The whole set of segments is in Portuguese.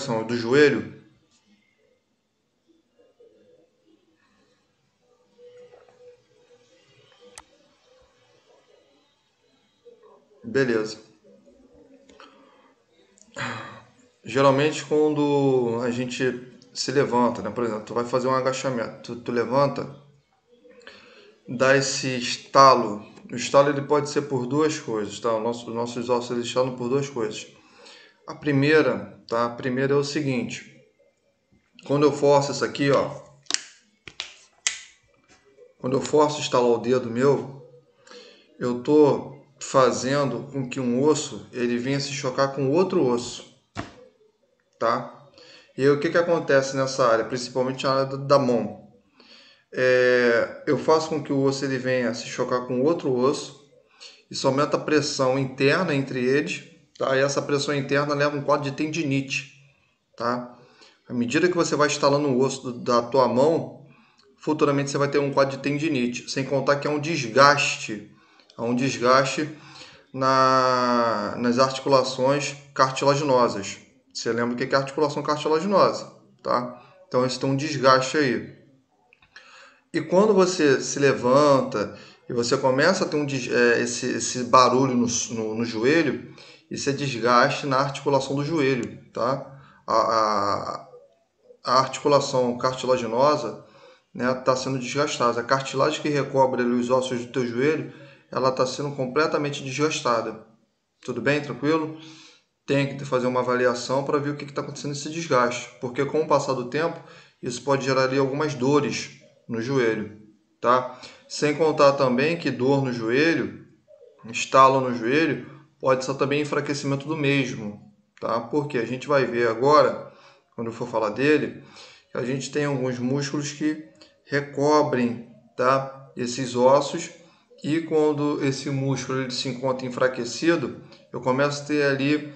são? Do joelho? Beleza. Geralmente quando a gente se levanta, né? Por exemplo, tu vai fazer um agachamento, tu levanta, dá esse estalo. O estalo ele pode ser por duas coisas, tá? Os nossos ossos eles estalam por duas coisas. A primeira, tá? A primeira é o seguinte: quando eu forço isso aqui, ó, quando eu forço estalar o dedo meu, eu tô fazendo com que um osso ele venha se chocar com outro osso, tá? E aí, o que que acontece nessa área, principalmente na área da mão? Eu faço com que o osso ele venha se chocar com outro osso, isso aumenta a pressão interna entre eles, tá? E essa pressão interna leva a um quadro de tendinite, tá? À medida que você vai instalando o osso da tua mão, futuramente você vai ter um quadro de tendinite, sem contar que há um desgaste nas articulações cartilaginosas. Você lembra o que é articulação cartilaginosa, tá? Então isso tem um desgaste aí. E quando você se levanta e você começa a ter esse barulho no joelho, isso é desgaste na articulação do joelho, tá? A, a, a articulação cartilaginosa, né, está sendo desgastada. A cartilagem que recobre ali os ossos do teu joelho, ela está sendo completamente desgastada. Tudo bem? Tranquilo? Tem que fazer uma avaliação para ver o que está acontecendo nesse desgaste, porque com o passar do tempo, isso pode gerar ali algumas dores no joelho, tá? Sem contar também que dor no joelho, estalo no joelho, pode ser também enfraquecimento do mesmo, tá? Porque a gente vai ver agora, quando eu for falar dele, que a gente tem alguns músculos que recobrem, tá? Esses ossos, e quando esse músculo ele se encontra enfraquecido, eu começo a ter ali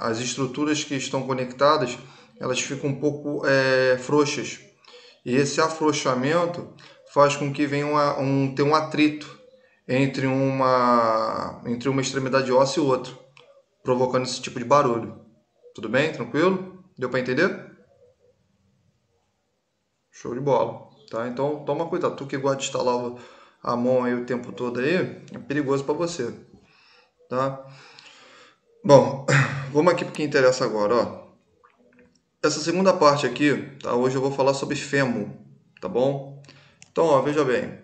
as estruturas que estão conectadas, elas ficam um pouco frouxas. E esse afrouxamento faz com que venha ter um atrito entre uma extremidade óssea e outra, provocando esse tipo de barulho. Tudo bem? Tranquilo? Deu para entender? Show de bola. Tá? Então toma cuidado. Tu que gosta de instalar a mão aí o tempo todo aí, é perigoso para você. Tá? Bom, vamos aqui para o que interessa agora. Ó. Essa segunda parte aqui, tá? Hoje eu vou falar sobre fêmur, tá bom? Então, ó, veja bem.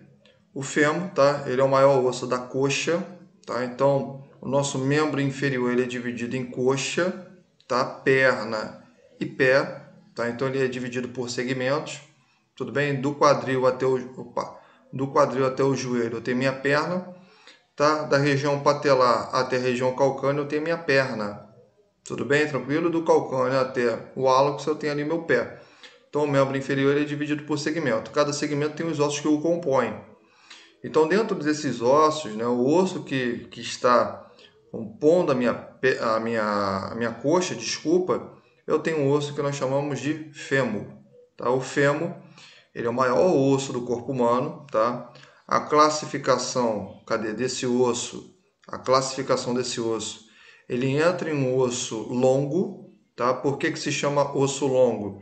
O fêmur, tá? Ele é o maior osso da coxa, tá? Então, o nosso membro inferior ele é dividido em coxa, tá? Perna e pé, tá? Então ele é dividido por segmentos, tudo bem? Do quadril até o joelho eu tenho minha perna, tá? Da região patelar até a região calcânea eu tenho minha perna, tudo bem? Tranquilo? Do calcâneo até o hálux eu tenho ali meu pé. Então o membro inferior ele é dividido por segmento. Cada segmento tem os ossos que o compõem. Então, dentro desses ossos, né, o osso que está compondo a minha coxa, desculpa, eu tenho um osso que nós chamamos de fêmur. Tá? O fêmur ele é o maior osso do corpo humano. Tá? A classificação, desse osso? A classificação desse osso, ele entra em um osso longo. Tá? Por que se chama osso longo?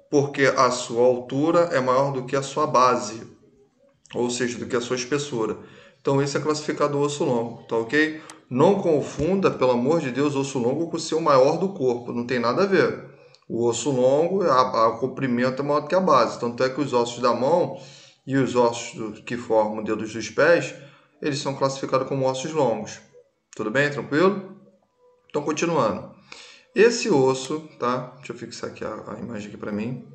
Porque a sua altura é maior do que a sua base, ou seja, do que a sua espessura. Então esse é classificado osso longo, tá ok? Não confunda, pelo amor de Deus, osso longo com o seu maior do corpo, não tem nada a ver. O osso longo, o comprimento é maior do que a base, tanto é que os ossos da mão e os ossos que formam dedos dos pés, eles são classificados como ossos longos. Tudo bem? Tranquilo? Então, continuando. Esse osso, tá? Deixa eu fixar aqui a imagem aqui para mim.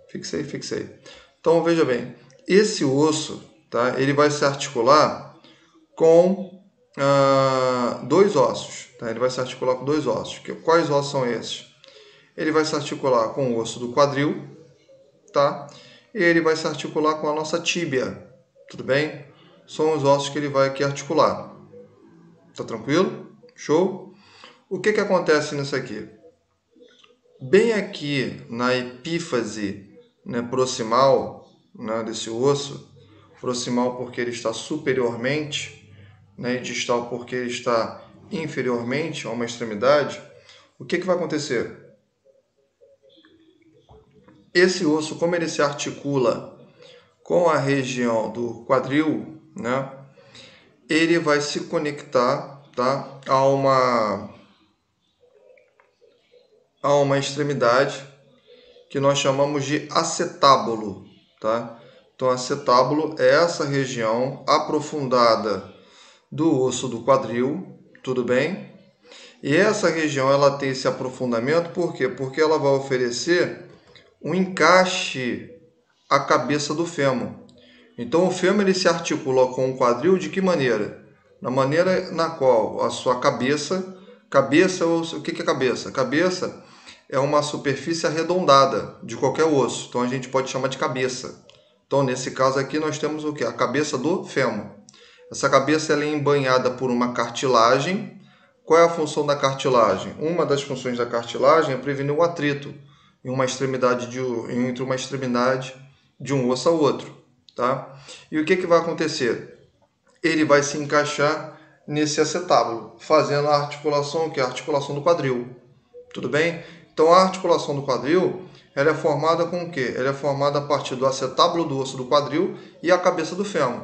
Fixei. Então, veja bem. Esse osso, tá? Ele vai se articular com dois ossos. Tá? Ele vai se articular com dois ossos. Quais ossos são esses? Ele vai se articular com o osso do quadril, tá? E ele vai se articular com a nossa tíbia. Tudo bem? São os ossos que ele vai aqui articular. Tá tranquilo? Show? O que acontece nisso aqui? Bem aqui na epífise, né, proximal, né, desse osso, proximal porque ele está superiormente, né, e distal porque ele está inferiormente a uma extremidade, o que vai acontecer? Esse osso, como ele se articula com a região do quadril, né, ele vai se conectar, tá, a uma extremidade que nós chamamos de acetábulo, tá? Então, acetábulo é essa região aprofundada do osso do quadril, tudo bem? E essa região ela tem esse aprofundamento, por quê? Porque ela vai oferecer um encaixe à cabeça do fêmur. Então, o fêmur ele se articula com o quadril de que maneira? Na maneira na qual a sua cabeça, o que é cabeça? Cabeça é uma superfície arredondada de qualquer osso, então a gente pode chamar de cabeça. Então, nesse caso aqui, nós temos o que? A cabeça do fêmur. Essa cabeça ela é embanhada por uma cartilagem. Qual é a função da cartilagem? Uma das funções da cartilagem é prevenir o atrito entre uma extremidade de um osso ao outro. Tá? E o que vai acontecer? Ele vai se encaixar nesse acetábulo, fazendo a articulação, que é a articulação do quadril. Tudo bem? Então, a articulação do quadril ela é formada com o quê? Ela é formada a partir do acetábulo do osso do quadril e a cabeça do fêmur.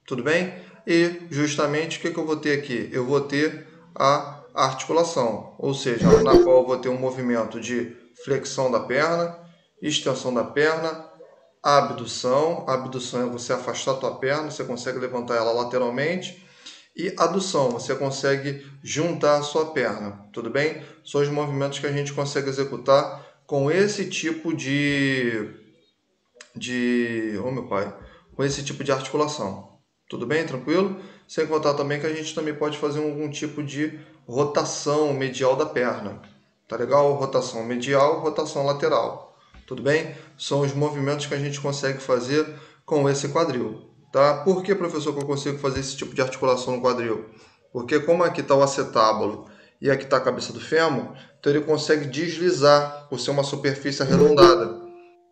Tudo bem? E, justamente, o que eu vou ter aqui? Eu vou ter a articulação, ou seja, na qual eu vou ter um movimento de flexão da perna, extensão da perna, abdução. A abdução é você afastar a tua perna, você consegue levantar ela lateralmente. E adução, você consegue juntar a sua perna, tudo bem? São os movimentos que a gente consegue executar com esse tipo oh meu pai, com esse tipo de articulação. Tudo bem? Tranquilo? Sem contar também que a gente também pode fazer algum tipo de rotação medial da perna. Tá legal? Rotação medial, rotação lateral. Tudo bem? São os movimentos que a gente consegue fazer com esse quadril. Tá? Por que, professor, que eu consigo fazer esse tipo de articulação no quadril? Porque como aqui está o acetábulo e aqui está a cabeça do fêmur, então ele consegue deslizar por ser uma superfície arredondada.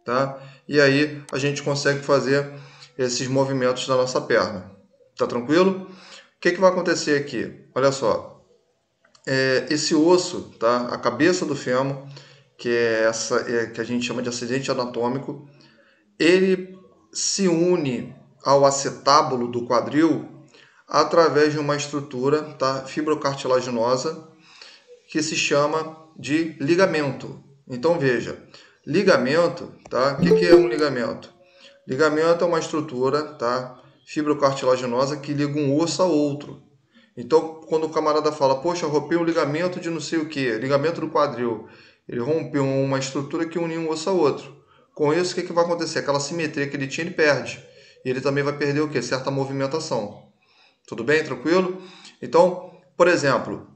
Tá? E aí a gente consegue fazer esses movimentos da nossa perna. Tá tranquilo? O que vai acontecer aqui? Olha só, esse osso, tá? A cabeça do fêmur, que é essa que a gente chama de acidente anatômico, ele se une ao acetábulo do quadril através de uma estrutura, tá? Fibrocartilaginosa, que se chama de ligamento. Então veja, ligamento, tá? O que é um ligamento? Ligamento é uma estrutura, tá? Fibrocartilaginosa que liga um osso a outro. Então, quando o camarada fala, poxa, rompeu um ligamento de não sei o que, ligamento do quadril, ele rompeu uma estrutura que une um osso a outro. Com isso, o que vai acontecer? Aquela simetria que ele tinha, ele perde. E ele também vai perder o que? Certa movimentação. Tudo bem? Tranquilo? Então, por exemplo,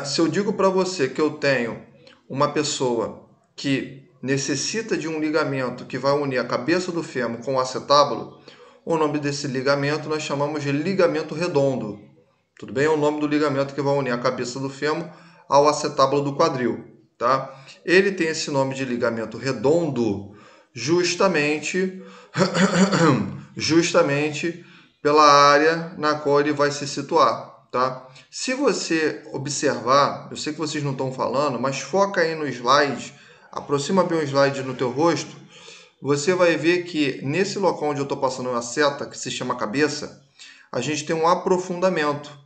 se eu digo para você que eu tenho uma pessoa que necessita de um ligamento que vai unir a cabeça do fêmur com o acetábulo, o nome desse ligamento nós chamamos de ligamento redondo. Tudo bem? É o nome do ligamento que vai unir a cabeça do fêmur ao acetábulo do quadril. Tá? Ele tem esse nome de ligamento redondo justamente, justamente pela área na qual ele vai se situar. Tá? Se você observar, eu sei que vocês não estão falando, mas foca aí no slide, aproxima bem o slide no teu rosto, você vai ver que nesse local onde eu estou passando uma seta, que se chama cabeça, a gente tem um aprofundamento.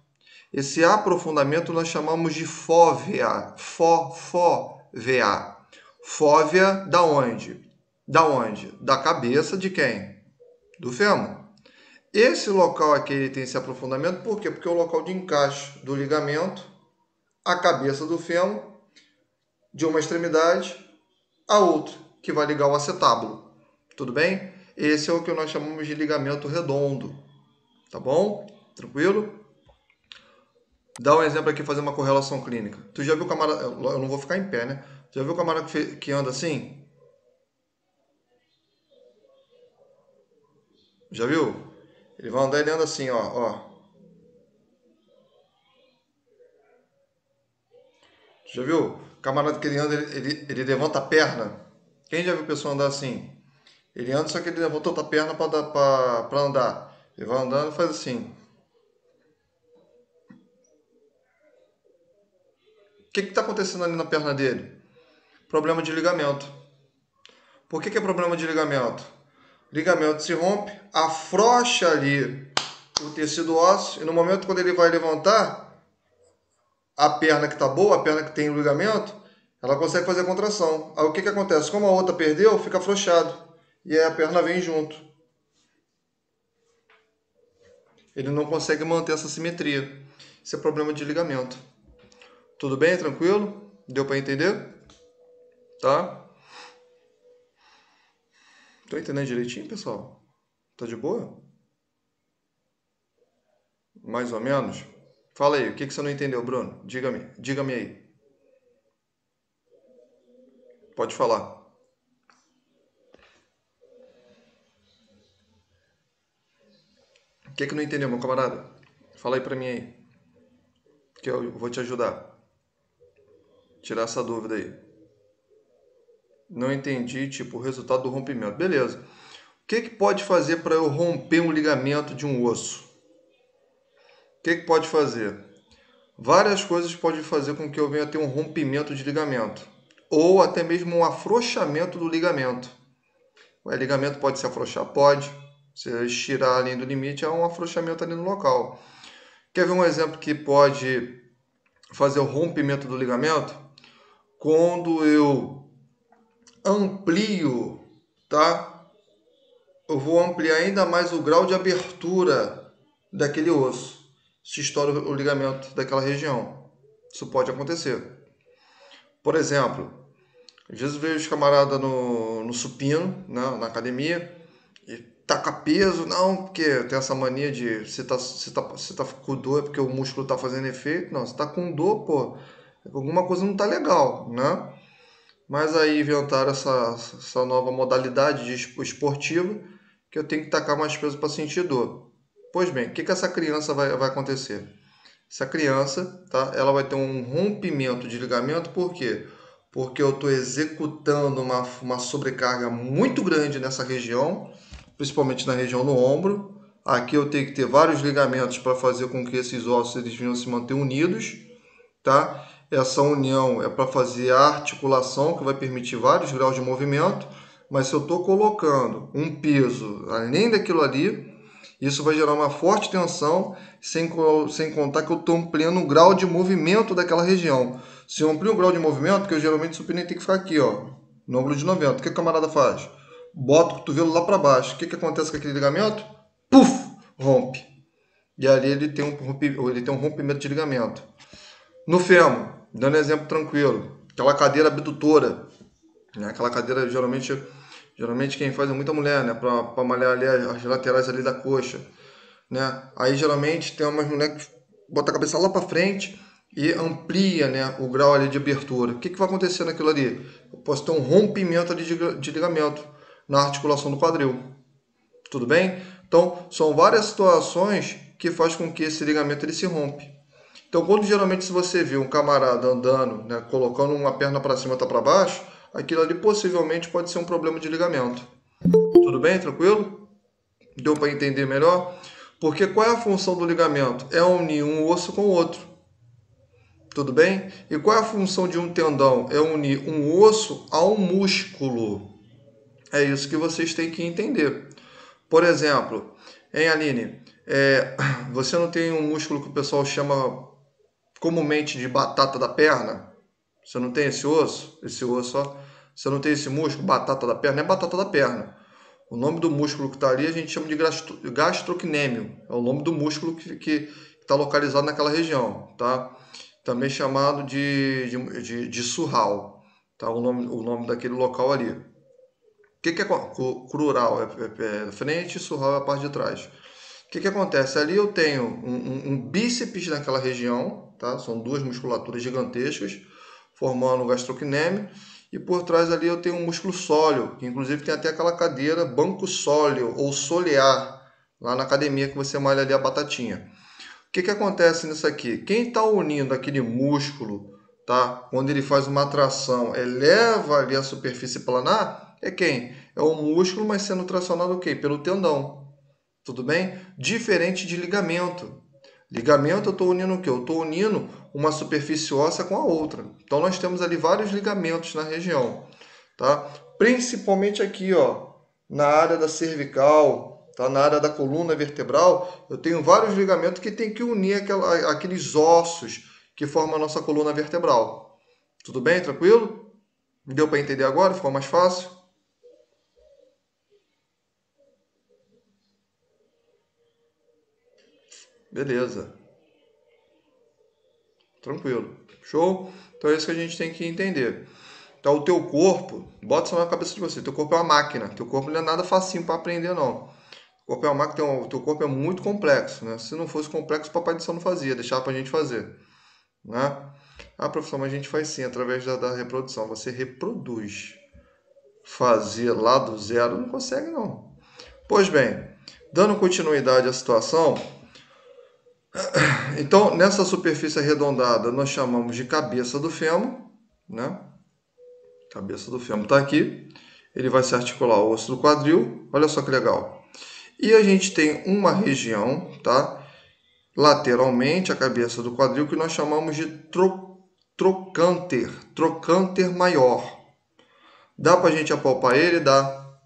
Esse aprofundamento nós chamamos de fóvea. Fóvea. Fóvea da onde? Da onde? Da cabeça de quem? Do fêmur. Esse local aqui ele tem esse aprofundamento, por quê? Porque é o local de encaixe do ligamento, a cabeça do fêmur, de uma extremidade a outra, que vai ligar o acetábulo. Tudo bem? Esse é o que nós chamamos de ligamento redondo. Tá bom? Tranquilo? Dá um exemplo aqui, fazer uma correlação clínica. Tu já viu o camarada... Eu não vou ficar em pé, né? Já viu o camarada que anda assim? Já viu? Ele vai andar e ele anda assim, ó. Já viu? O camarada que ele anda, ele levanta a perna. Quem já viu pessoa andar assim? Ele anda, só que ele levanta outra perna para andar. Ele vai andando e faz assim. que está acontecendo ali na perna dele? Problema de ligamento. Por que é problema de ligamento? Ligamento se rompe, afrouxa ali o tecido ósseo e no momento quando ele vai levantar, a perna que está boa, a perna que tem o ligamento, ela consegue fazer a contração. Aí o que acontece? Como a outra perdeu, fica afrouxado. E aí a perna vem junto. Ele não consegue manter essa simetria. Isso é problema de ligamento. Tudo bem? Tranquilo? Deu para entender? Tá? Tô entendendo direitinho, pessoal? Tá de boa? Mais ou menos? Fala aí, o que você não entendeu, Bruno? Diga-me aí. Pode falar. O que não entendeu, meu camarada? Fala aí pra mim aí, que eu vou te ajudar. Tirar essa dúvida aí. Não entendi, tipo, o resultado do rompimento. Beleza. O que pode fazer para eu romper um ligamento de um osso? O que pode fazer? Várias coisas podem fazer com que eu venha a ter um rompimento de ligamento. Ou até mesmo um afrouxamento do ligamento. O ligamento pode se afrouxar? Pode. Se eu estirar além do limite, há um afrouxamento ali no local. Quer ver um exemplo que pode fazer o rompimento do ligamento? Quando eu amplio, tá? Eu vou ampliar ainda mais o grau de abertura daquele osso. Se estoura o ligamento daquela região. Isso pode acontecer. Por exemplo, às vezes eu vejo os camaradas no supino, né, na academia, e taca peso, não, porque tem essa mania de você tá com dor é porque o músculo tá fazendo efeito. Não, você tá com dor, pô, alguma coisa não tá legal, né? Mas aí inventaram essa nova modalidade esportiva que eu tenho que tacar mais peso para sentir dor. Pois bem, o que essa criança vai acontecer? Essa criança, tá, ela vai ter um rompimento de ligamento, por quê? Porque eu estou executando uma sobrecarga muito grande nessa região, principalmente na região do ombro. Aqui eu tenho que ter vários ligamentos para fazer com que esses ossos eles venham se manter unidos, tá? Essa união é para fazer a articulação, que vai permitir vários graus de movimento, mas se eu estou colocando um peso além daquilo ali, isso vai gerar uma forte tensão, sem contar que eu estou ampliando o grau de movimento daquela região. Se eu amplio o grau de movimento, porque eu geralmente o supino tem que ficar aqui, ó, no ângulo de 90, o que a camarada faz? Bota o cotovelo lá para baixo. O que acontece com aquele ligamento? Puf! Rompe. E ali ele tem um rompimento de ligamento. No fêmur, dando exemplo tranquilo, aquela cadeira abdutora, né? Aquela cadeira geralmente quem faz é muita mulher, né? Para malhar ali as laterais ali da coxa, né? Aí geralmente tem umas mulheres que botam a cabeça lá para frente e amplia, né, o grau ali de abertura. O que vai acontecer naquilo ali? Eu posso ter um rompimento ali de ligamento na articulação do quadril. Tudo bem? Então, são várias situações que faz com que esse ligamento ele se rompe. Então, quando geralmente se você vê um camarada andando, né, colocando uma perna para cima e outra para baixo, aquilo ali possivelmente pode ser um problema de ligamento. Tudo bem? Tranquilo? Deu para entender melhor? Porque qual é a função do ligamento? É unir um osso com o outro. Tudo bem? E qual é a função de um tendão? É unir um osso a um músculo. É isso que vocês têm que entender. Por exemplo, hein, Aline? Você não tem um músculo que o pessoal chama comumente de batata da perna? Você não tem esse osso? Esse osso, ó. Você não tem esse músculo, batata da perna? Não é batata da perna. O nome do músculo que está ali a gente chama de gastrocnêmio. É o nome do músculo que está localizado naquela região, tá? Também chamado de surral, tá? O nome daquele local ali. O que é crural? É frente e surral é a parte de trás. O que acontece? Ali eu tenho um bíceps naquela região, tá? São duas musculaturas gigantescas, formando o gastrocnêmio. E por trás ali eu tenho um músculo sóleo, que inclusive tem até aquela cadeira banco sóleo ou solear, lá na academia que você malha ali a batatinha. O que acontece nisso aqui? Quem está unindo aquele músculo, tá? Quando ele faz uma tração, eleva ali a superfície planar, é quem? É o músculo, mas sendo tracionado o quê? Pelo tendão. Tudo bem? Diferente de ligamento. Ligamento eu estou unindo o quê? Eu estou unindo uma superfície óssea com a outra. Então, nós temos ali vários ligamentos na região, tá? Principalmente aqui, ó, na área da cervical, tá? Na área da coluna vertebral, eu tenho vários ligamentos que tem que unir aqueles ossos que formam a nossa coluna vertebral. Tudo bem? Tranquilo? Deu para entender agora? Ficou mais fácil? Beleza. Tranquilo. Show? Então é isso que a gente tem que entender. Então o teu corpo, bota isso na cabeça de você, teu corpo é uma máquina. Teu corpo não é nada facinho para aprender, não. O corpo é uma máquina, o teu corpo é muito complexo, né? Se não fosse complexo, o papai do céu não fazia, deixava pra gente fazer, né? Ah, professor, mas a gente faz sim, através da reprodução. Você reproduz. Fazer lá do zero não consegue, não. Pois bem, dando continuidade à situação, então nessa superfície arredondada nós chamamos de cabeça do fêmur, né? Cabeça do fêmur está aqui. Ele vai se articular ao osso do quadril. Olha só que legal. E a gente tem uma região, tá? Lateralmente a cabeça do quadril que nós chamamos de trocânter maior. Dá para a gente apalpar ele? Dá.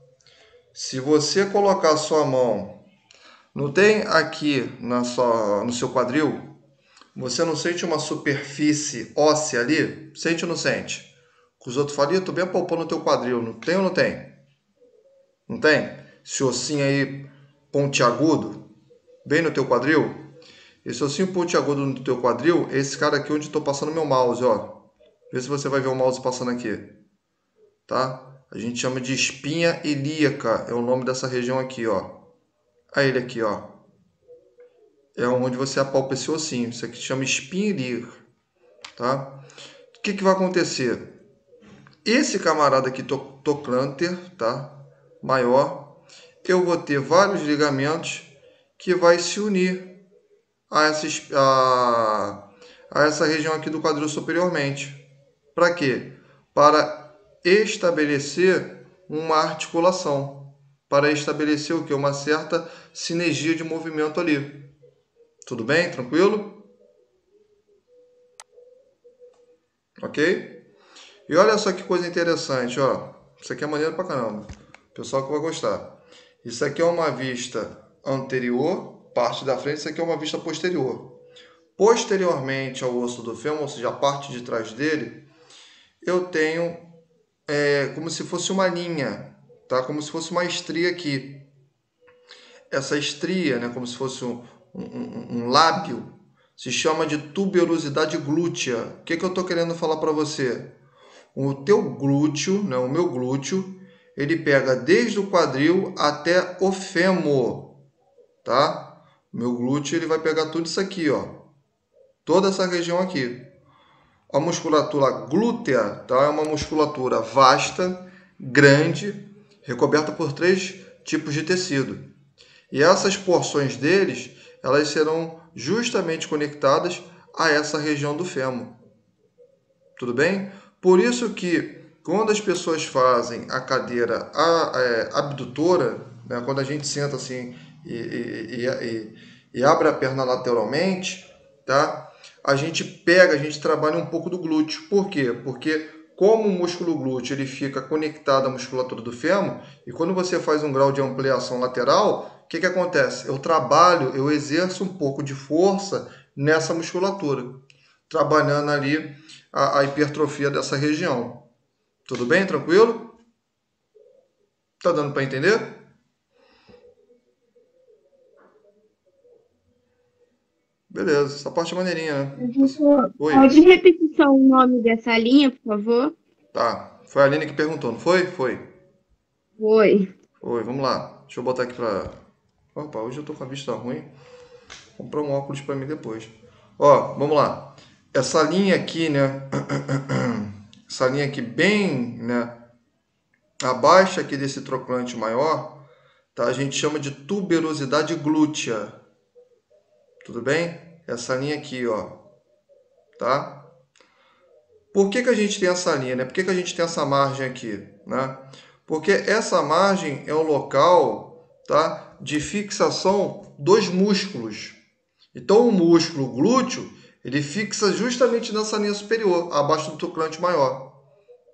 Se você colocar a sua mão, não tem aqui no seu quadril, você não sente uma superfície óssea ali? Sente ou não sente? Os outros falam, eu tô bem apalpando o teu quadril. Não tem ou não tem? Não tem? Esse ossinho aí pontiagudo, bem no teu quadril. Esse ossinho pontiagudo no teu quadril é esse cara aqui onde estou passando meu mouse, ó. Vê se você vai ver o mouse passando aqui, tá? A gente chama de espinha ilíaca, é o nome dessa região aqui, ó. Aí ele aqui, ó. É onde você apalpa esse ossinho. Isso aqui se chama espinha ilíaca, tá? O que vai acontecer? Esse camarada aqui, trocânter, tá? Maior, eu vou ter vários ligamentos que vai se unir a essa região aqui do quadril superiormente. Para quê? Para estabelecer uma articulação. Para estabelecer o que? Uma certa sinergia de movimento ali. Tudo bem? Tranquilo? Ok? E olha só que coisa interessante, ó. Isso aqui é maneiro pra caramba. Pessoal que vai gostar. Isso aqui é uma vista anterior, parte da frente. Isso aqui é uma vista posterior. Posteriormente ao osso do fêmur, ou seja, a parte de trás dele, eu tenho como se fosse uma linha, tá? Como se fosse uma estria aqui. Essa estria, né, como se fosse um lábio, se chama de tuberosidade glútea. O que eu estou querendo falar para você? O teu glúteo, né, o meu glúteo, ele pega desde o quadril até o fêmur, tá? O meu glúteo ele vai pegar tudo isso aqui, ó, toda essa região aqui. A musculatura glútea, tá? É uma musculatura vasta, grande, recoberta por 3 tipos de tecido. E essas porções deles, elas serão justamente conectadas a essa região do fêmur. Tudo bem? Por isso que quando as pessoas fazem a cadeira abdutora, né, quando a gente senta assim e abre a perna lateralmente, tá? A gente trabalha um pouco do glúteo. Por quê? Porque como o músculo glúteo ele fica conectado à musculatura do fêmur, e quando você faz um grau de ampliação lateral, o que acontece? Eu exerço um pouco de força nessa musculatura, trabalhando ali a hipertrofia dessa região. Tudo bem? Tranquilo? Tá dando para entender? Beleza, essa parte é maneirinha, né? Professor, Oi. pode repetir só o nome dessa linha, por favor? Tá. Foi a Aline que perguntou, não foi? Foi. Oi. Foi, vamos lá. Deixa eu botar aqui pra. Opa, hoje eu tô com a vista ruim. Vou comprar um óculos para mim depois. Ó, vamos lá. Essa linha aqui, né? Essa linha aqui bem, né? Abaixo aqui desse trocante maior, tá? A gente chama de tuberosidade glútea. Tudo bem? Essa linha aqui, ó, tá? Por que a gente tem essa linha, né? Por que a gente tem essa margem aqui, né? Porque essa margem é o local, tá, de fixação dos músculos. Então, o músculo glúteo, Ele fixa justamente nessa linha superior, abaixo do tocante maior.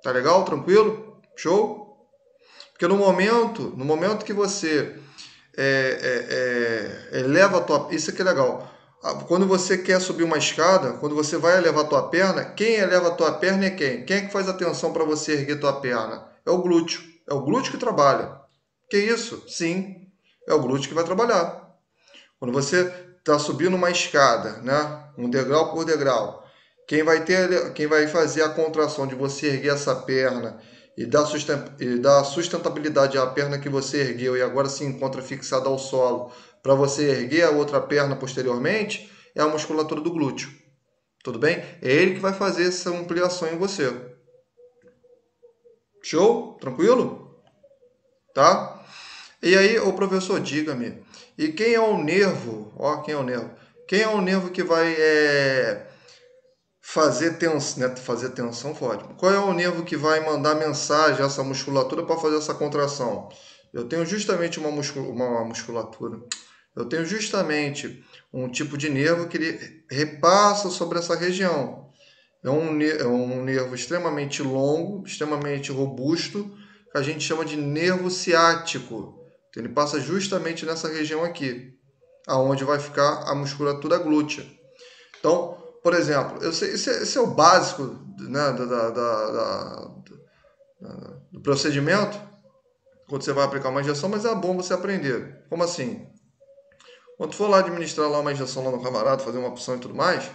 Tá legal? Tranquilo? Show? Porque no momento que você eleva a tua... Isso aqui é legal. Quando você quer subir uma escada, quando você vai elevar a tua perna, quem eleva a tua perna é quem? Quem é que faz a tensão para você erguer tua perna? É o glúteo. É o glúteo que trabalha. Que isso? Sim, é o glúteo que vai trabalhar. Quando você está subindo uma escada, né? Um degrau por degrau, quem vai fazer a contração de você erguer essa perna e dar sustentabilidade à perna que você ergueu e agora se encontra fixada ao solo para você erguer a outra perna posteriormente, é a musculatura do glúteo. Tudo bem? É ele que vai fazer essa ampliação em você. Show? Tranquilo? Tá? E aí, o professor, diga-me, e quem é o nervo? Ó, quem é o nervo? Quem é o nervo que vai fazer tensão, né? Fazer tensão, pode. Qual é o nervo que vai mandar mensagem a essa musculatura para fazer essa contração? Eu tenho justamente uma musculatura. Eu tenho justamente um tipo de nervo que ele repassa sobre essa região. É um nervo extremamente longo, extremamente robusto, que a gente chama de nervo ciático. Então, ele passa justamente nessa região aqui, aonde vai ficar a musculatura glútea. Então, por exemplo, esse é o básico, né, do procedimento, quando você vai aplicar uma injeção, mas é bom você aprender. Como assim? Quando for lá administrar lá uma injeção lá no camarada, fazer uma opção e tudo mais,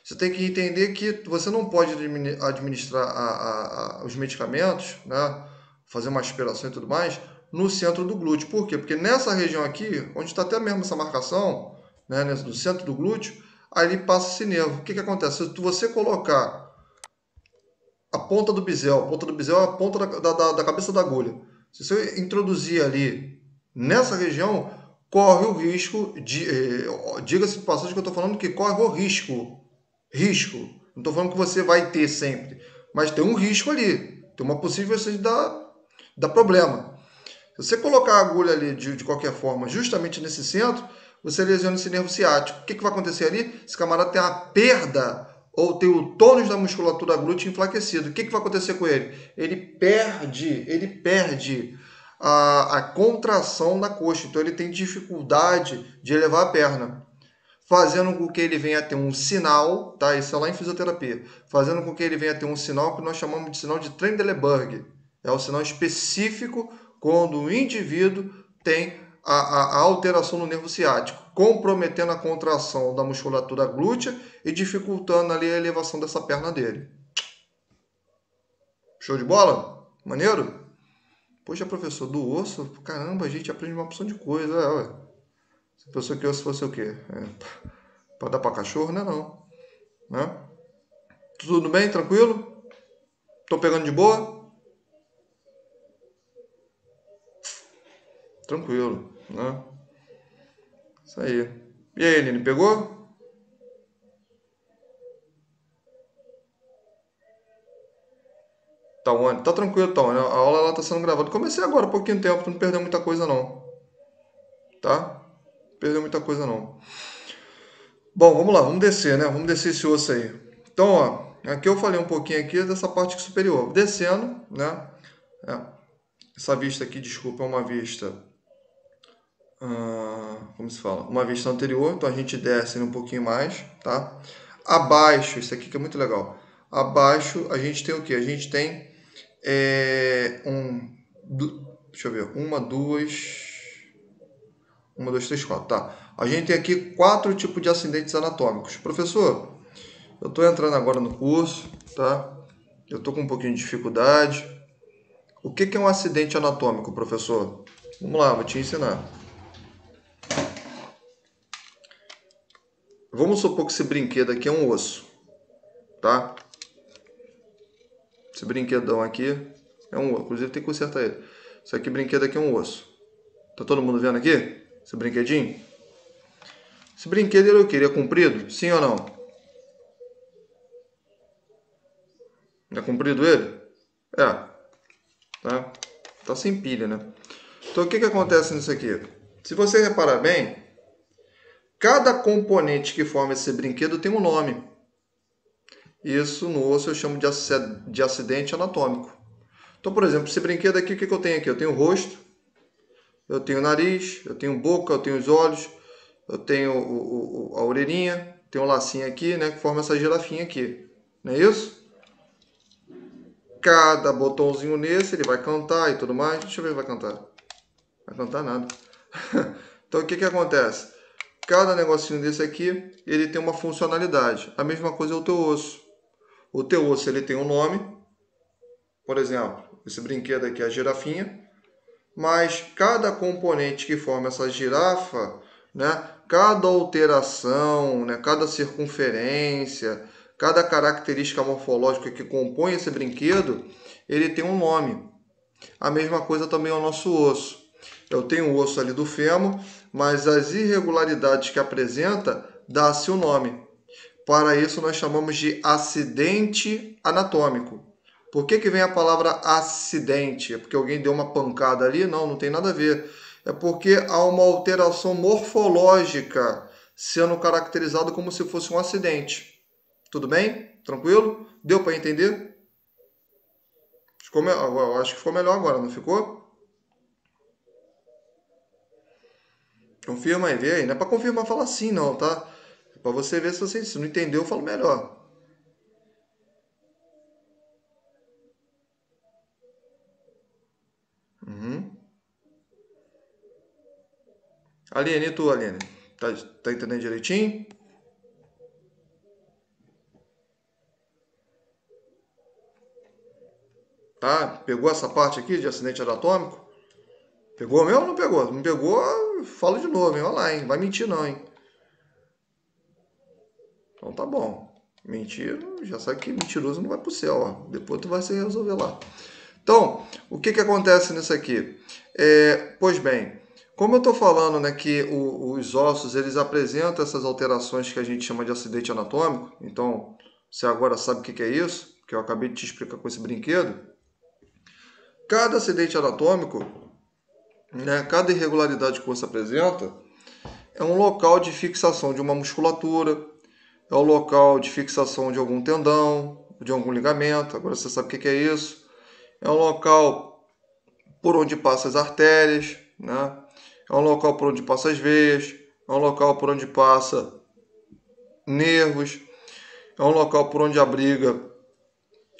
você tem que entender que você não pode administrar os medicamentos, né? Fazer uma aspiração e tudo mais, no centro do glúteo. Por quê? Porque nessa região aqui, onde está até mesmo essa marcação, né? No centro do glúteo, aí ele passa esse nervo. O que acontece? Se você colocar a ponta do bisel é a ponta da cabeça da agulha. Se você introduzir ali nessa região, corre o risco de. Diga-se de passagem que eu estou falando que corre o risco. Risco. Não estou falando que você vai ter sempre. Mas tem um risco ali. Tem uma possível de dar problema. Se você colocar a agulha ali de qualquer forma, justamente nesse centro, você lesiona esse nervo ciático. O que vai acontecer ali? Esse camarada tem uma perda ou tem o tônus da musculatura glútea enfraquecido. O que vai acontecer com ele? Ele perde a contração da coxa. Então ele tem dificuldade de elevar a perna, fazendo com que ele venha a ter um sinal, tá? Isso é lá em fisioterapia. Fazendo com que ele venha a ter um sinal que nós chamamos de sinal de Trendelenburg. É o sinal específico quando o indivíduo tem a alteração no nervo ciático, comprometendo a contração da musculatura glútea e dificultando ali a elevação dessa perna dele. Show de bola? Maneiro? Poxa, professor, do osso, caramba, a gente aprende uma opção de coisa. Se fosse o que osso fosse o quê? Para dar para cachorro, né? Não. Né? Tudo bem? Tranquilo? Tô pegando de boa? Tranquilo, né? Isso aí. E aí, Eline, pegou? Tá onde? Tá tranquilo, tá onde? A aula lá tá sendo gravada. Comecei agora, há pouquinho tempo, não perdeu muita coisa não. Tá? Não perdeu muita coisa não. Bom, vamos lá, vamos descer, né? Vamos descer esse osso aí. Então, ó, aqui eu falei um pouquinho aqui dessa parte superior. Descendo, né? Essa vista aqui, desculpa, é uma vista... como se fala? Uma vista anterior, então a gente desce um pouquinho mais, tá? Abaixo, isso aqui que é muito legal. Abaixo a gente tem o que? A gente tem deixa eu ver, uma, duas, três, quatro, tá? A gente tem aqui 4 tipos de acidentes anatômicos. Professor, eu estou entrando agora no curso, tá? Eu estou com um pouquinho de dificuldade. O que é um acidente anatômico, professor? Vamos lá, vou te ensinar. Vamos supor que esse brinquedo aqui é um osso, tá? Esse brinquedão aqui é um osso. Inclusive tem que consertar ele. Esse aqui, brinquedo aqui é um osso. Tá todo mundo vendo aqui? Esse brinquedinho? Esse brinquedo ele é o quê? Ele é comprido? Sim ou não? É comprido ele? É. Tá sem pilha, né? Então o que acontece nisso aqui? Se você reparar bem, cada componente que forma esse brinquedo tem um nome. Isso no osso eu chamo de acidente anatômico. Então, por exemplo, esse brinquedo aqui, o que eu tenho aqui? Eu tenho o rosto, eu tenho o nariz, eu tenho boca, eu tenho os olhos, eu tenho a orelhinha, tenho um lacinho aqui, né, que forma essa girafinha aqui. Não é isso? Cada botãozinho nesse, ele vai cantar e tudo mais. Deixa eu ver se vai cantar. Vai cantar nada. Então, o que acontece? Cada negocinho desse aqui, ele tem uma funcionalidade. A mesma coisa é o teu osso. O teu osso, ele tem um nome. Por exemplo, esse brinquedo aqui é a girafinha. Mas cada componente que forma essa girafa, né, cada alteração, né, cada circunferência, cada característica morfológica que compõe esse brinquedo, ele tem um nome. A mesma coisa também é o nosso osso. Eu tenho o osso ali do fêmur, mas as irregularidades que apresenta, dá-se o nome. Para isso nós chamamos de acidente anatômico. Por que vem a palavra acidente? É porque alguém deu uma pancada ali? Não, não tem nada a ver. É porque há uma alteração morfológica sendo caracterizado como se fosse um acidente. Tudo bem? Tranquilo? Deu para entender? Eu acho que ficou melhor agora, não ficou? Confirma aí, vê aí. Não é para confirmar, fala sim, não, tá? É para você ver se não entendeu, eu falo melhor. Uhum. Aline, e tu, Aline? Tá entendendo direitinho? Tá? Pegou essa parte aqui de acidente anatômico? Pegou mesmo ou não pegou? Não pegou, fala de novo, hein? Olha lá, hein? Vai mentir não, hein? Então tá bom. Mentir, já sabe que mentiroso não vai pro céu, ó. Depois tu vai se resolver lá. Então, o que acontece nisso aqui? Pois bem, como eu estou falando, né, que os ossos eles apresentam essas alterações que a gente chama de acidente anatômico, então você agora sabe o que é isso, que eu acabei de te explicar com esse brinquedo. Cada acidente anatômico, né, cada irregularidade que você apresenta, é um local de fixação de uma musculatura, é o local de fixação de algum tendão, de algum ligamento, agora você sabe o que é isso. É um local por onde passam as artérias, né? É um local por onde passam as veias, é um local por onde passa nervos, é um local por onde abriga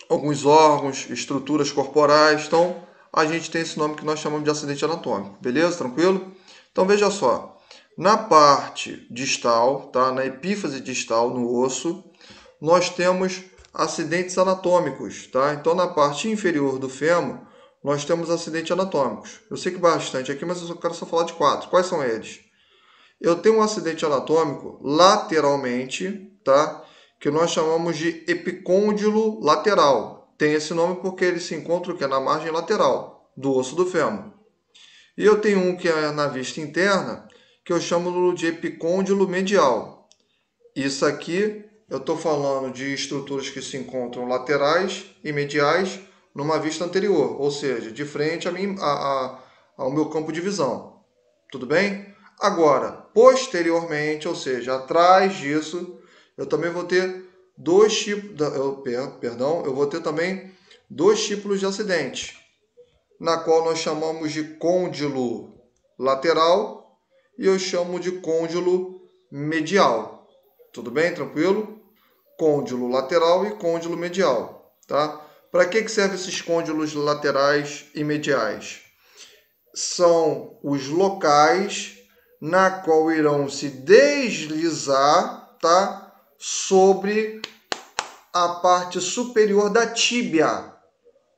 alguns órgãos, estruturas corporais. Então, a gente tem esse nome que nós chamamos de acidente anatômico. Beleza? Tranquilo? Então, veja só. Na parte distal, tá? Na epífise distal, no osso, nós temos acidentes anatômicos, tá? Então, na parte inferior do fêmur, nós temos acidentes anatômicos. Eu sei que bastante aqui, mas eu quero só falar de 4. Quais são eles? Eu tenho um acidente anatômico lateralmente, tá? Que nós chamamos de epicôndilo lateral. Tem esse nome porque ele se encontra na margem lateral do osso do fêmur. E eu tenho um que é na vista interna, que eu chamo de epicôndilo medial. Isso aqui eu estou falando de estruturas que se encontram laterais e mediais numa vista anterior, ou seja, de frente ao meu campo de visão. Tudo bem? Agora, posteriormente, ou seja, atrás disso, eu também vou ter dois tipos, eu vou ter também dois tipos de acidente, na qual nós chamamos de côndilo lateral e eu chamo de côndilo medial. Tudo bem? Tranquilo? Côndilo lateral e côndilo medial, tá? Para que servem esses côndilos laterais e mediais? São os locais na qual irão se deslizar, tá? Sobre a parte superior da tíbia,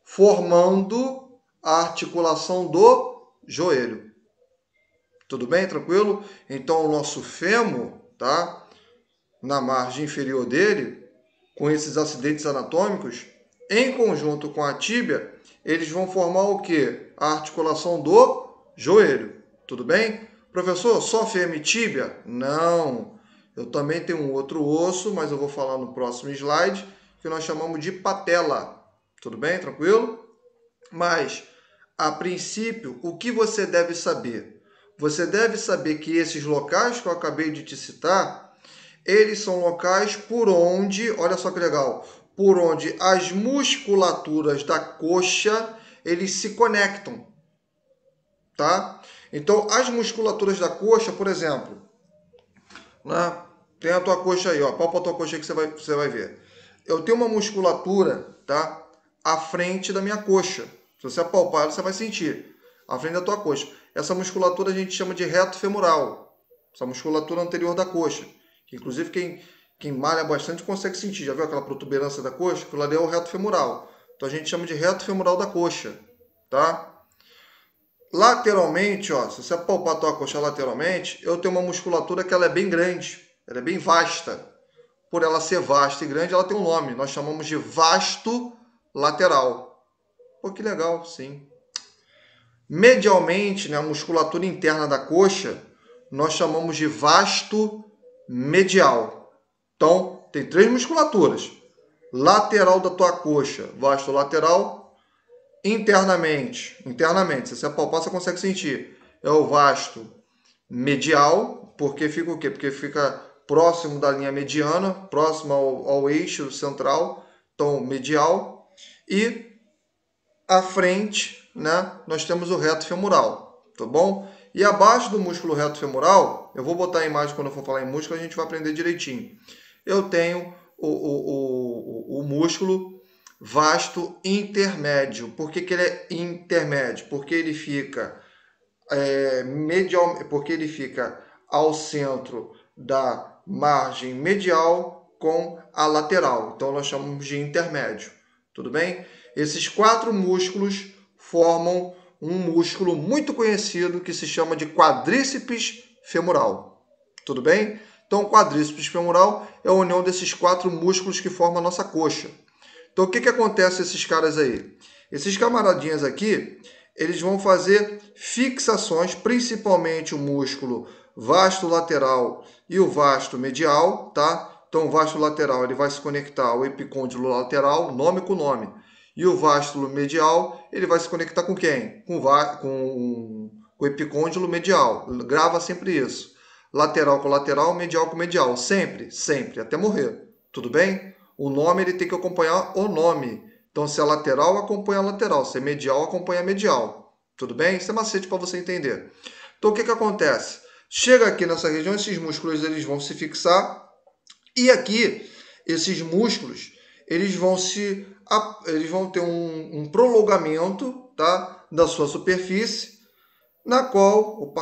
formando a articulação do joelho. Tudo bem? Tranquilo? Então, o nosso fêmur, tá? Na margem inferior dele, com esses acidentes anatômicos, em conjunto com a tíbia, eles vão formar o quê? A articulação do joelho. Tudo bem? Professor, só fêmur e tíbia? Não. Eu também tenho um outro osso, mas eu vou falar no próximo slide, que nós chamamos de patela. Tudo bem? Tranquilo? Mas, a princípio, o que você deve saber? você deve saber que esses locais que eu acabei de te citar, eles são locais por onde, olha só que legal, por onde as musculaturas da coxa, eles se conectam, tá? Então, as musculaturas da coxa, por exemplo, né? Tem a tua coxa aí, ó, palpa a tua coxa aí que você vai ver. Eu tenho uma musculatura, tá? À frente da minha coxa. Se você apalpar, você vai sentir. À frente da tua coxa. Essa musculatura a gente chama de reto femoral. Essa musculatura anterior da coxa. Que inclusive quem malha bastante consegue sentir. Já viu aquela protuberância da coxa? Aquilo ali é o reto femoral. Então a gente chama de reto femoral da coxa, tá? Lateralmente, ó, se você palpar a tua coxa lateralmente, eu tenho uma musculatura que ela é bem grande, ela é bem vasta. Por ela ser vasta e grande, ela tem um nome. Nós chamamos de vasto lateral. Pô, que legal, sim. Medialmente, né, a musculatura interna da coxa, nós chamamos de vasto medial. Então, tem três musculaturas. Lateral da tua coxa, vasto lateral. Internamente, se você apalpar, você consegue sentir. É o vasto medial, porque fica o quê? Porque fica próximo da linha mediana, próximo ao eixo central, então medial. E à frente, né, nós temos o reto femoral, tá bom? E abaixo do músculo reto femoral, eu vou botar a imagem quando eu for falar em músculo, a gente vai aprender direitinho. Eu tenho o músculo vasto intermédio. Por que ele é intermédio? Porque ele fica medial, porque ele fica ao centro da margem medial com a lateral. Então nós chamamos de intermédio. Tudo bem? Esses quatro músculos formam um músculo muito conhecido que se chama de quadríceps femoral. Tudo bem? Então, o quadríceps femoral é a união desses quatro músculos que formam a nossa coxa. Então, o que acontece com esses caras aí? Esses camaradinhas aqui, eles vão fazer fixações, principalmente o músculo vasto lateral e o vasto medial, tá? Então, o vasto lateral ele vai se conectar ao epicôndilo lateral, nome com nome. E o vasto medial, ele vai se conectar com quem? Com o epicôndilo medial. Grava sempre isso. Lateral com lateral, medial com medial. Sempre, sempre, até morrer. Tudo bem? O nome ele tem que acompanhar o nome. Então, se é lateral, acompanha a lateral. Se é medial, acompanha a medial. Tudo bem? Isso é macete para você entender. Então, o que acontece? Chega aqui nessa região, esses músculos eles vão se fixar. E aqui, esses músculos, eles vão ter um prolongamento, tá, da sua superfície, na qual,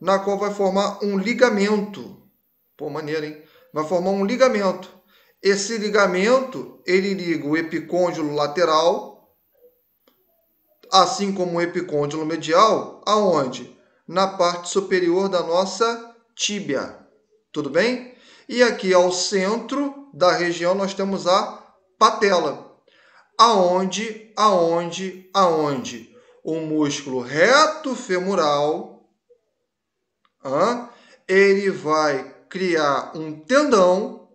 Na qual vai formar um ligamento. Pô, maneiro, hein? Vai formar um ligamento. Esse ligamento, ele liga o epicôndilo lateral, assim como o epicôndilo medial, aonde? Na parte superior da nossa tíbia. Tudo bem? E aqui ao centro da região nós temos a patela. Aonde o músculo reto femoral, ele vai criar um tendão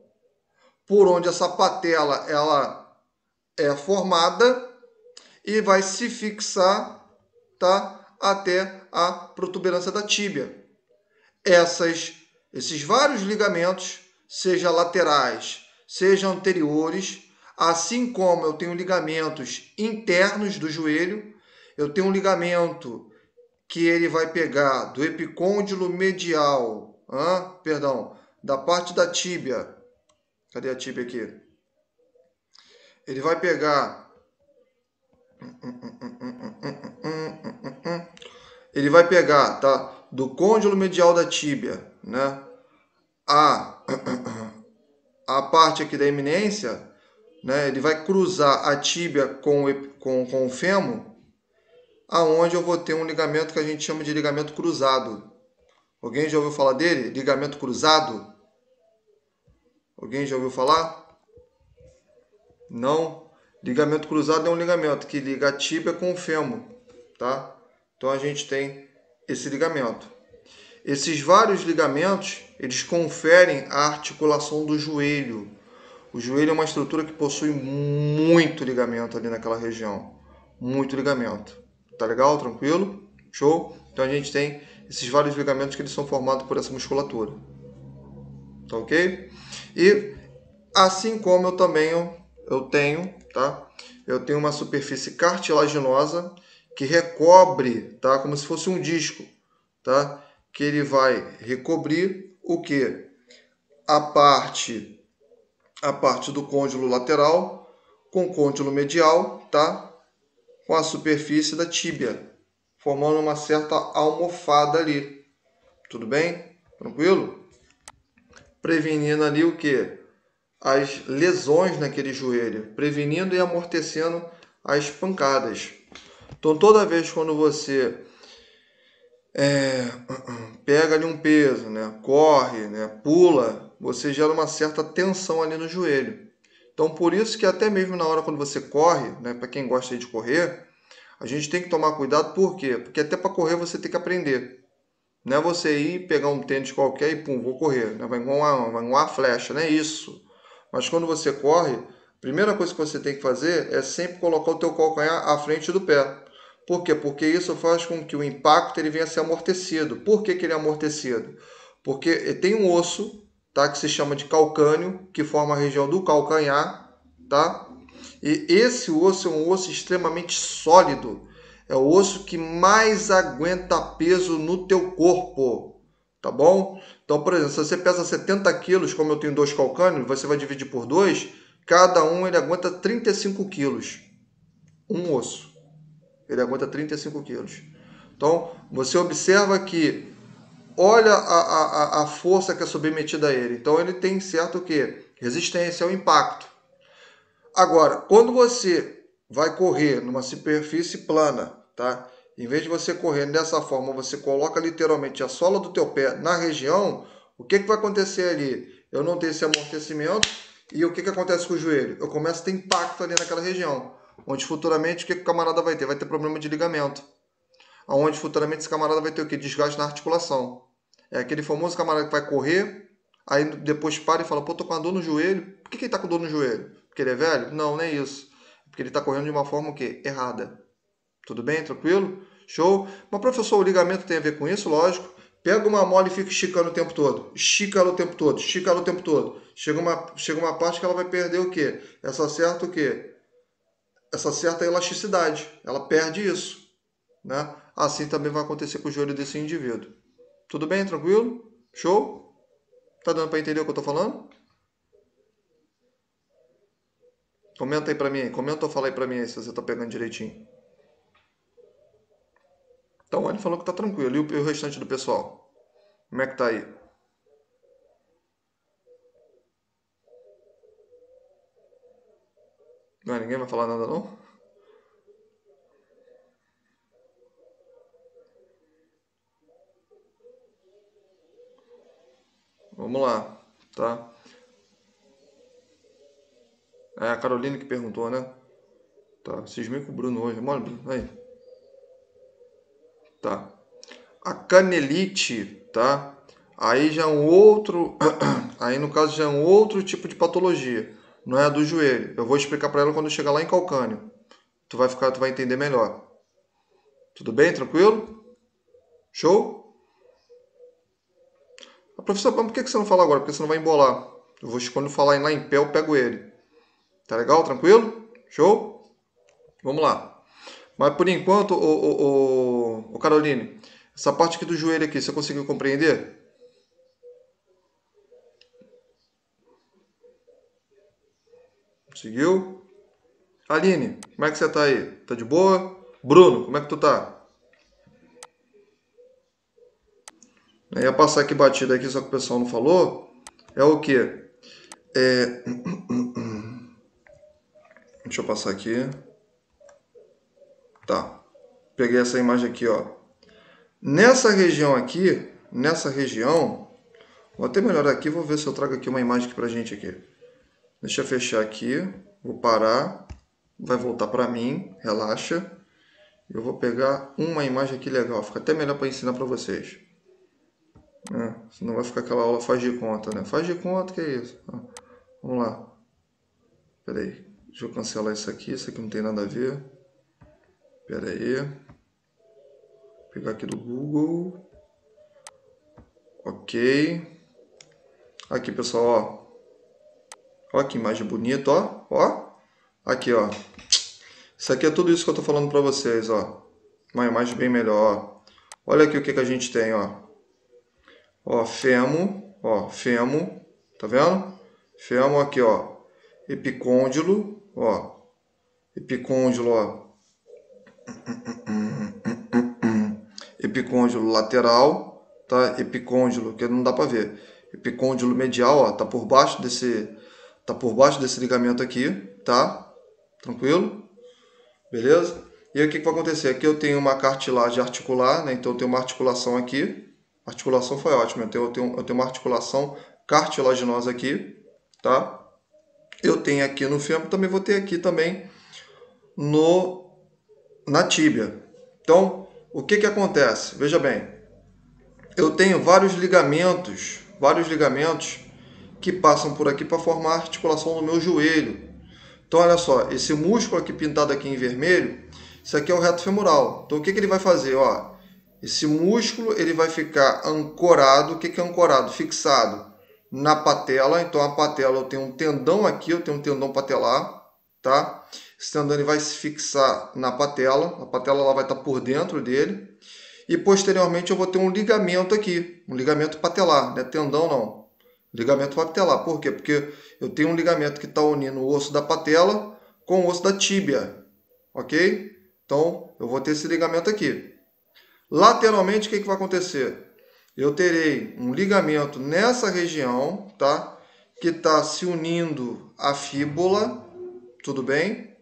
por onde essa patela ela é formada e vai se fixar, tá, até a protuberância da tíbia. Esses vários ligamentos, seja laterais, seja anteriores, assim como eu tenho ligamentos internos do joelho, eu tenho um ligamento que ele vai pegar do epicôndilo medial, da parte da tíbia. Cadê a tíbia aqui? Ele vai pegar... Ele vai pegar, tá, do côndilo medial da tíbia, né, a parte aqui da eminência, né, ele vai cruzar a tíbia com o fêmur, aonde eu vou ter um ligamento que a gente chama de ligamento cruzado. Alguém já ouviu falar dele? Ligamento cruzado? Alguém já ouviu falar? Não? Ligamento cruzado é um ligamento que liga a tíbia com o fêmur, tá? Então a gente tem esse ligamento. Esses vários ligamentos, eles conferem a articulação do joelho. O joelho é uma estrutura que possui muito ligamento ali naquela região. Muito ligamento. Tá legal? Tranquilo? Show? Então a gente tem esses vários ligamentos que eles são formados por essa musculatura. Tá ok? E assim como eu tenho uma superfície cartilaginosa que recobre, tá? Como se fosse um disco, tá? Que ele vai recobrir o que? A parte do côndilo lateral com o côndilo medial, tá? Com a superfície da tíbia, formando uma certa almofada ali. Tudo bem? Tranquilo? Prevenindo ali o que? As lesões naquele joelho, prevenindo e amortecendo as pancadas. Então, toda vez quando você pega ali um peso, né, corre, né, pula, você gera uma certa tensão ali no joelho. Então, por isso que até mesmo na hora quando você corre, né, para quem gosta de correr, a gente tem que tomar cuidado, por quê? Porque até para correr você tem que aprender. Não é você ir pegar um tênis qualquer e pum, vou correr. Né? Vai igual uma flecha, não é isso. Mas quando você corre, a primeira coisa que você tem que fazer é sempre colocar o teu calcanhar à frente do pé. Por quê? Porque isso faz com que o impacto ele venha a ser amortecido. Por que ele é amortecido? Porque tem um osso, tá, que se chama de calcâneo, que forma a região do calcanhar, tá? E esse osso é um osso extremamente sólido. É o osso que mais aguenta peso no teu corpo, tá bom? Então, por exemplo, se você pesa 70 quilos, como eu tenho dois calcâneos, você vai dividir por dois, cada um ele aguenta 35 quilos. Um osso, ele aguenta 35 quilos. Então, você observa que, olha a força que é submetida a ele. Então, ele tem certo o quê? Resistência ao impacto. Agora, quando você vai correr numa superfície plana, tá? Em vez de você correr dessa forma, você coloca literalmente a sola do teu pé na região, o que vai acontecer ali? Eu não tenho esse amortecimento e o que acontece com o joelho? Eu começo a ter impacto ali naquela região, onde futuramente o que o camarada vai ter? Vai ter problema de ligamento. Onde futuramente esse camarada vai ter o quê? Desgaste na articulação. É aquele famoso camarada que vai correr, aí depois para e fala, pô, tô com uma dor no joelho. Por que ele tá com dor no joelho? Porque ele é velho? Não, não é isso. Porque ele está correndo de uma forma o quê? Errada. Tudo bem? Tranquilo? Show? Mas, professor, o ligamento tem a ver com isso? Lógico. Pega uma mola e fica esticando o tempo todo. Estica ela o tempo todo. Estica ela o tempo todo. Chega uma parte que ela vai perder o quê? Essa certa o quê? Essa certa elasticidade. Ela perde isso. Né? Assim também vai acontecer com o joelho desse indivíduo. Tudo bem? Tranquilo? Show? Tá dando para entender o que eu estou falando? Comenta aí para mim. Comenta ou fala aí para mim aí se você está pegando direitinho. Então ele falou que tá tranquilo. E o restante do pessoal? Como é que tá aí? Não, ninguém vai falar nada não? Vamos lá, tá? É a Carolina que perguntou, né? Tá, cismei com o Bruno hoje. Mole, Bruno, aí. Tá. A canelite, tá? Aí já é um outro... Aí no caso já é um outro tipo de patologia. Não é a do joelho. Eu vou explicar para ela quando chegar lá em calcânio. Tu vai entender melhor. Tudo bem? Tranquilo? Show? A professora, por que você não fala agora? Porque você não vai embolar. Quando falar lá em pé, eu pego ele. Tá legal? Tranquilo? Show? Vamos lá. Mas por enquanto, o Caroline, essa parte aqui do joelho aqui, você conseguiu compreender? Conseguiu? Aline, como é que você tá aí? Tá de boa? Bruno, como é que tu tá? Eu ia passar aqui batida aqui, só que o pessoal não falou. É o quê? É... Deixa eu passar aqui. Tá. Peguei essa imagem aqui, ó. Nessa região aqui, nessa região, vou até melhorar aqui, vou ver se eu trago aqui uma imagem aqui pra gente aqui. Deixa eu fechar aqui, vou parar, vai voltar para mim, relaxa. Eu vou pegar uma imagem aqui legal, fica até melhor para ensinar para vocês. Senão vai ficar aquela aula faz de conta, né? Faz de conta que é isso. Vamos lá. Pera aí, deixa eu cancelar isso aqui não tem nada a ver. Pera aí. Vou pegar aqui do Google. Ok. Aqui, pessoal, ó. Ó que imagem bonita, ó. Ó. Aqui, ó. Isso aqui é tudo isso que eu tô falando para vocês, ó. Uma imagem bem melhor, ó. Olha aqui o que a gente tem, ó. Ó, fêmur, ó, fêmur. Tá vendo? Fêmur aqui, ó. Epicôndilo, ó. Epicôndilo, ó. Epicôndilo lateral, tá? Epicôndilo, que não dá para ver. Epicôndilo medial, ó, tá por baixo desse ligamento aqui, tá? Tranquilo? Beleza? E aí o que vai acontecer? Aqui eu tenho uma cartilagem articular, né? Então eu tenho uma articulação aqui. A articulação foi ótima. Eu tenho uma articulação cartilaginosa aqui, tá? Eu tenho aqui no fêmur, também vou ter aqui também na tíbia. Então, o que acontece? Veja bem, eu tenho vários ligamentos que passam por aqui para formar a articulação do meu joelho. Então, olha só, esse músculo aqui pintado aqui em vermelho, isso aqui é o reto femoral. Então, o que ele vai fazer? Ó, esse músculo ele vai ficar ancorado. O que é ancorado? Fixado na patela. Então, a patela, eu tenho um tendão aqui, eu tenho um tendão patelar, tá? Esse tendão ele vai se fixar na patela. A patela ela vai estar por dentro dele. E posteriormente eu vou ter um ligamento aqui, um ligamento patelar, não é tendão não. Ligamento patelar, por quê? Porque eu tenho um ligamento que está unindo o osso da patela com o osso da tíbia, ok? Então eu vou ter esse ligamento aqui. Lateralmente, o que vai acontecer? Eu terei um ligamento nessa região, tá? Que está se unindo à fíbula, tudo bem?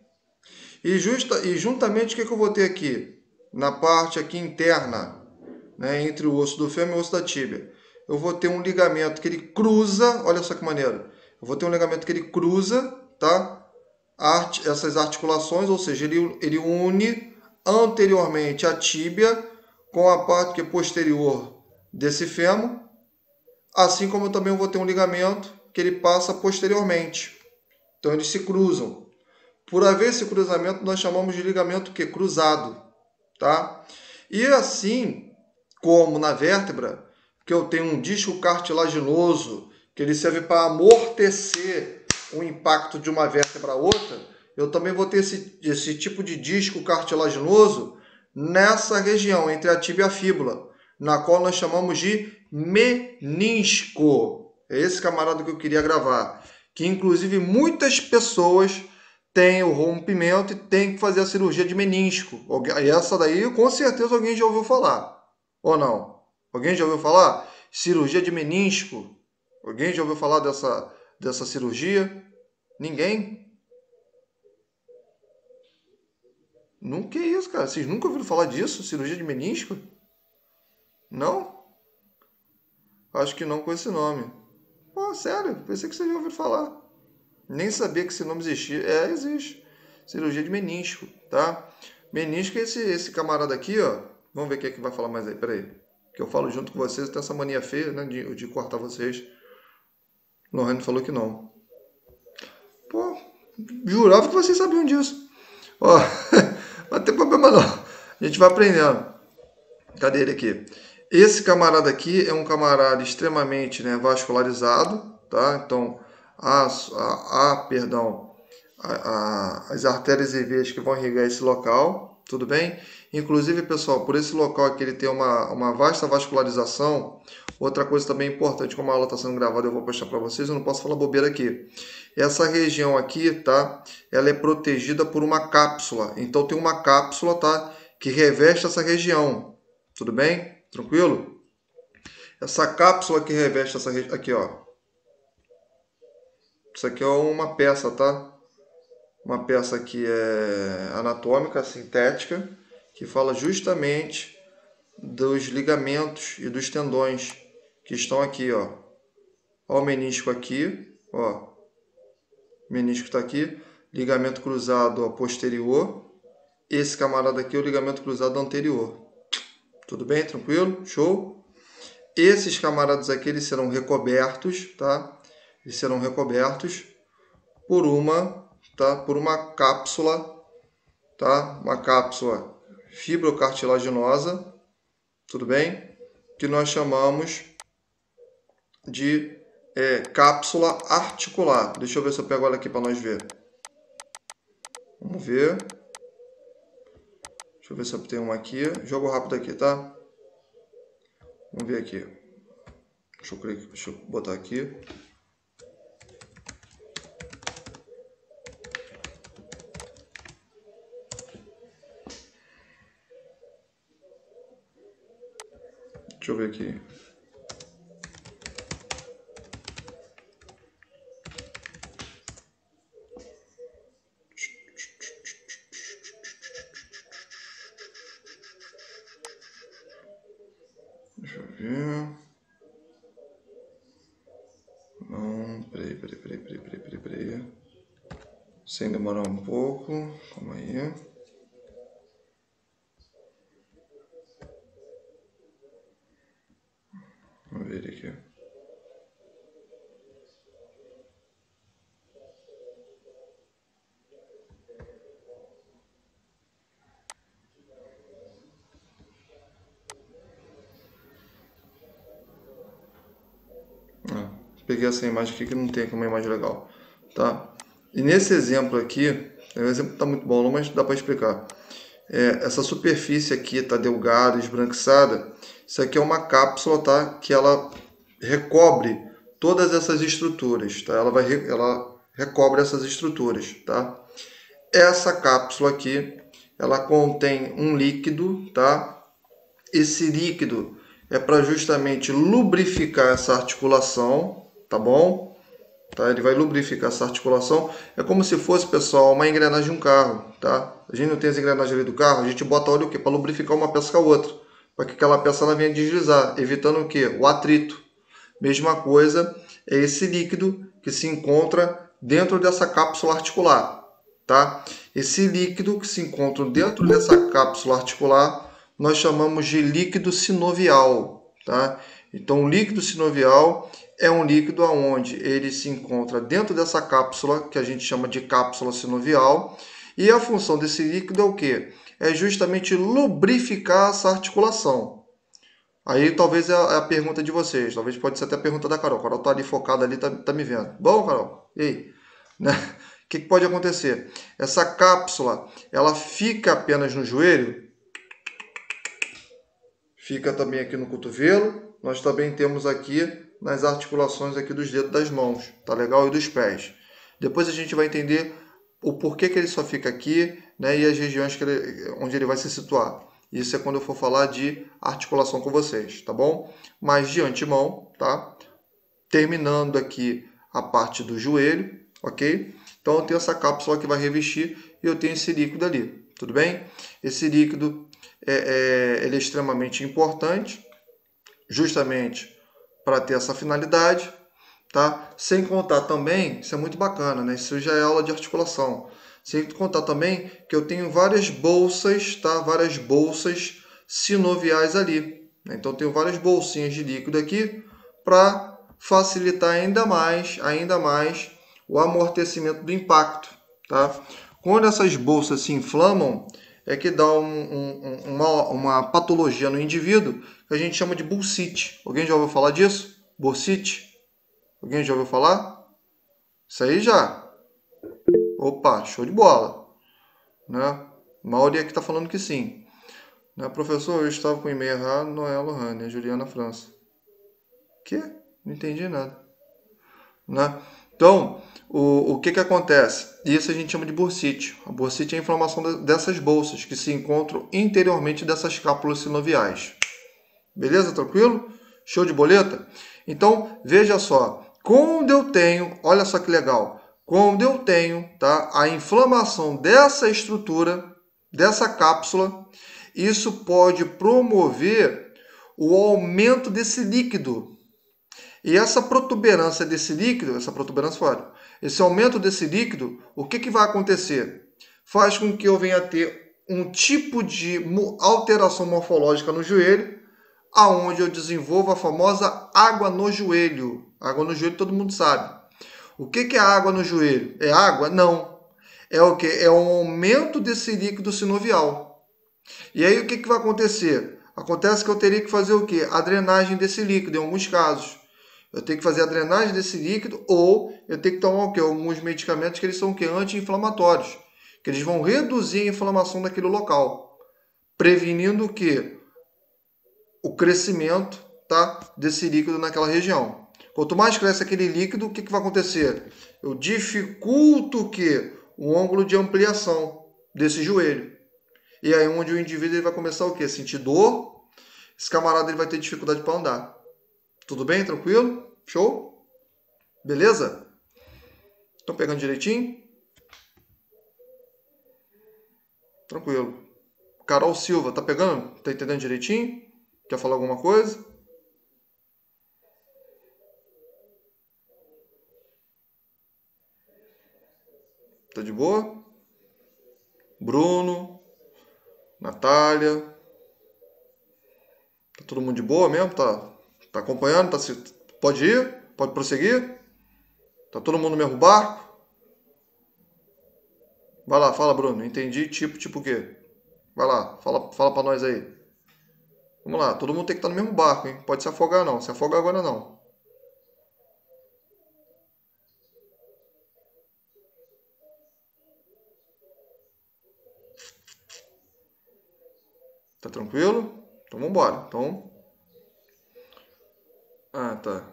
E juntamente, o que eu vou ter aqui? Na parte aqui interna, né, entre o osso do fêmur e o osso da tíbia, eu vou ter um ligamento que ele cruza, olha só que maneiro, eu vou ter um ligamento que ele cruza, tá? Essas articulações, ou seja, ele une anteriormente a tíbia com a parte que é posterior desse fêmur, assim como eu também vou ter um ligamento que ele passa posteriormente. Então eles se cruzam. Por haver esse cruzamento, nós chamamos de ligamento que cruzado, tá? E assim como na vértebra, que eu tenho um disco cartilaginoso, que ele serve para amortecer o impacto de uma vértebra a outra, eu também vou ter esse tipo de disco cartilaginoso nessa região, entre a tíbia e a fíbula, na qual nós chamamos de menisco. É esse camarada que eu queria gravar, que inclusive muitas pessoas tem o rompimento e tem que fazer a cirurgia de menisco. E essa daí, com certeza, alguém já ouviu falar. Ou não? Alguém já ouviu falar? Cirurgia de menisco. Alguém já ouviu falar dessa cirurgia? Ninguém? Nunca é isso, cara. Vocês nunca ouviram falar disso? Cirurgia de menisco? Não? Acho que não com esse nome. Pô, sério, pensei que vocês já ouviram falar. Nem sabia que esse nome existia. É, existe. Cirurgia de menisco, tá? Menisco é esse camarada aqui, ó. Vamos ver quem é que vai falar mais aí. Pera aí. Que eu falo junto com vocês. Eu tenho essa mania feia, né? De cortar vocês. Lorraine falou que não. Pô, jurava que vocês sabiam disso. Ó, não tem problema não. A gente vai aprendendo. Cadê ele aqui? Esse camarada aqui é um camarada extremamente, né, vascularizado, tá? Então, as artérias e veias que vão irrigar esse local, tudo bem? Inclusive, pessoal, por esse local aqui ele tem uma vasta vascularização. Outra coisa também importante, como a aula está sendo gravada, eu vou postar para vocês, eu não posso falar bobeira aqui. Essa região aqui, tá? Ela é protegida por uma cápsula. Então tem uma cápsula, tá? Que reveste essa região. Tudo bem? Tranquilo? Essa cápsula que reveste essa região, aqui, ó. Isso aqui é uma peça, tá? Uma peça que é anatômica, sintética, que fala justamente dos ligamentos e dos tendões que estão aqui, ó. Ó o menisco aqui, ó. O menisco está aqui. Ligamento cruzado, ó, posterior. Esse camarada aqui é o ligamento cruzado anterior. Tudo bem? Tranquilo? Show? Esses camaradas aqui, eles serão recobertos, tá? Eles serão recobertos por uma cápsula, tá? Uma cápsula fibrocartilaginosa, tudo bem? Que nós chamamos de cápsula articular. Deixa eu ver se eu pego ela aqui para nós ver. Vamos ver. Deixa eu ver se eu tenho uma aqui. Jogo rápido aqui, tá? Vamos ver aqui. Deixa eu botar aqui. Deixa eu ver aqui. Deixa eu ver. Não, peraí. Sem demorar um pouco. Calma aí. Vamos ver aqui. Peguei essa imagem aqui que não tem aqui uma imagem legal, tá? E nesse exemplo aqui, o exemplo tá muito bom, mas dá para explicar. Essa superfície aqui tá delgada, esbranquiçada. Isso aqui é uma cápsula, tá? Que ela recobre todas essas estruturas, tá? Ela recobre essas estruturas, tá? Essa cápsula aqui, ela contém um líquido, tá? Esse líquido é para justamente lubrificar essa articulação, tá bom? Tá? Ele vai lubrificar essa articulação. É como se fosse, pessoal, uma engrenagem de um carro, tá? A gente não tem as engrenagens ali do carro, a gente bota óleo o quê? Para lubrificar uma peça com a outra, para que aquela peça ela venha deslizar, evitando o quê? O atrito. Mesma coisa é esse líquido que se encontra dentro dessa cápsula articular, tá? Esse líquido que se encontra dentro dessa cápsula articular nós chamamos de líquido sinovial, tá? Então, o líquido sinovial é um líquido onde ele se encontra dentro dessa cápsula, que a gente chama de cápsula sinovial, e a função desse líquido é o quê? É justamente lubrificar essa articulação. Aí talvez é a pergunta de vocês, talvez pode ser até a pergunta da Carol. A Carol tá ali focada ali, tá me vendo. Bom, Carol? E aí? Né? O que pode acontecer? Essa cápsula, ela fica apenas no joelho? Fica também aqui no cotovelo. Nós também temos aqui nas articulações aqui dos dedos das mãos, tá legal? E dos pés. Depois a gente vai entender o porquê que ele só fica aqui, né? E as regiões onde ele vai se situar. Isso é quando eu for falar de articulação com vocês, tá bom? Mas de antemão, tá? Terminando aqui a parte do joelho, ok? Então eu tenho essa cápsula que vai revestir e eu tenho esse líquido ali, tudo bem? Esse líquido ele é extremamente importante, justamente para ter essa finalidade, tá? Sem contar também, isso é muito bacana, né? Isso já é aula de articulação. Sem contar também que eu tenho várias bolsas, tá? Várias bolsas sinoviais ali. Então, tenho várias bolsinhas de líquido aqui para facilitar ainda mais o amortecimento do impacto, tá? Quando essas bolsas se inflamam, é que dá uma patologia no indivíduo que a gente chama de bursite. Alguém já ouviu falar disso? Bursite? Alguém já ouviu falar? Isso aí já. Opa, show de bola. Né? A maioria aqui está falando que sim. Né? Professor, eu estava com o e-mail errado, não é a Lohane, é a Juliana França. Que? Não entendi nada. Né? Então, o que acontece? Isso a gente chama de bursite. A bursite é a inflamação dessas bolsas que se encontram interiormente dessas cápulas sinoviais. Beleza? Tranquilo? Show de boleta? Então, veja só. Quando eu tenho, olha só que legal, quando eu tenho, tá, a inflamação dessa estrutura, dessa cápsula, isso pode promover o aumento desse líquido. E essa protuberância desse líquido, esse aumento desse líquido, o que vai acontecer? Faz com que eu venha a ter um tipo de alteração morfológica no joelho, aonde eu desenvolvo a famosa água no joelho. Água no joelho todo mundo sabe. O que é água no joelho? É água? Não. É o que? É um aumento desse líquido sinovial. E aí o que vai acontecer? Acontece que eu teria que fazer o quê? A drenagem desse líquido, em alguns casos. Eu tenho que fazer a drenagem desse líquido ou eu tenho que tomar o quê? Alguns medicamentos que eles são o quê? Anti-inflamatórios, que eles vão reduzir a inflamação daquele local, prevenindo o quê? O crescimento, tá, desse líquido naquela região. Quanto mais cresce aquele líquido, o que vai acontecer? Eu dificulto o quê? O ângulo de ampliação desse joelho. E aí onde o indivíduo ele vai começar o quê? Sentir dor. Esse camarada ele vai ter dificuldade para andar. Tudo bem? Tranquilo? Show? Beleza? Estão pegando direitinho? Tranquilo. Carol Silva, tá pegando? Tá entendendo direitinho? Quer falar alguma coisa? Tá de boa? Bruno, Natália. Tá todo mundo de boa mesmo? Tá acompanhando? Pode ir? Pode prosseguir? Tá todo mundo no mesmo barco? Vai lá, fala, Bruno. Entendi. Tipo o quê? Vai lá, fala pra nós aí. Vamos lá, todo mundo tem que estar no mesmo barco, hein? Pode se afogar não. Se afoga agora não. Tá tranquilo? Então vambora. Então. Ah, tá.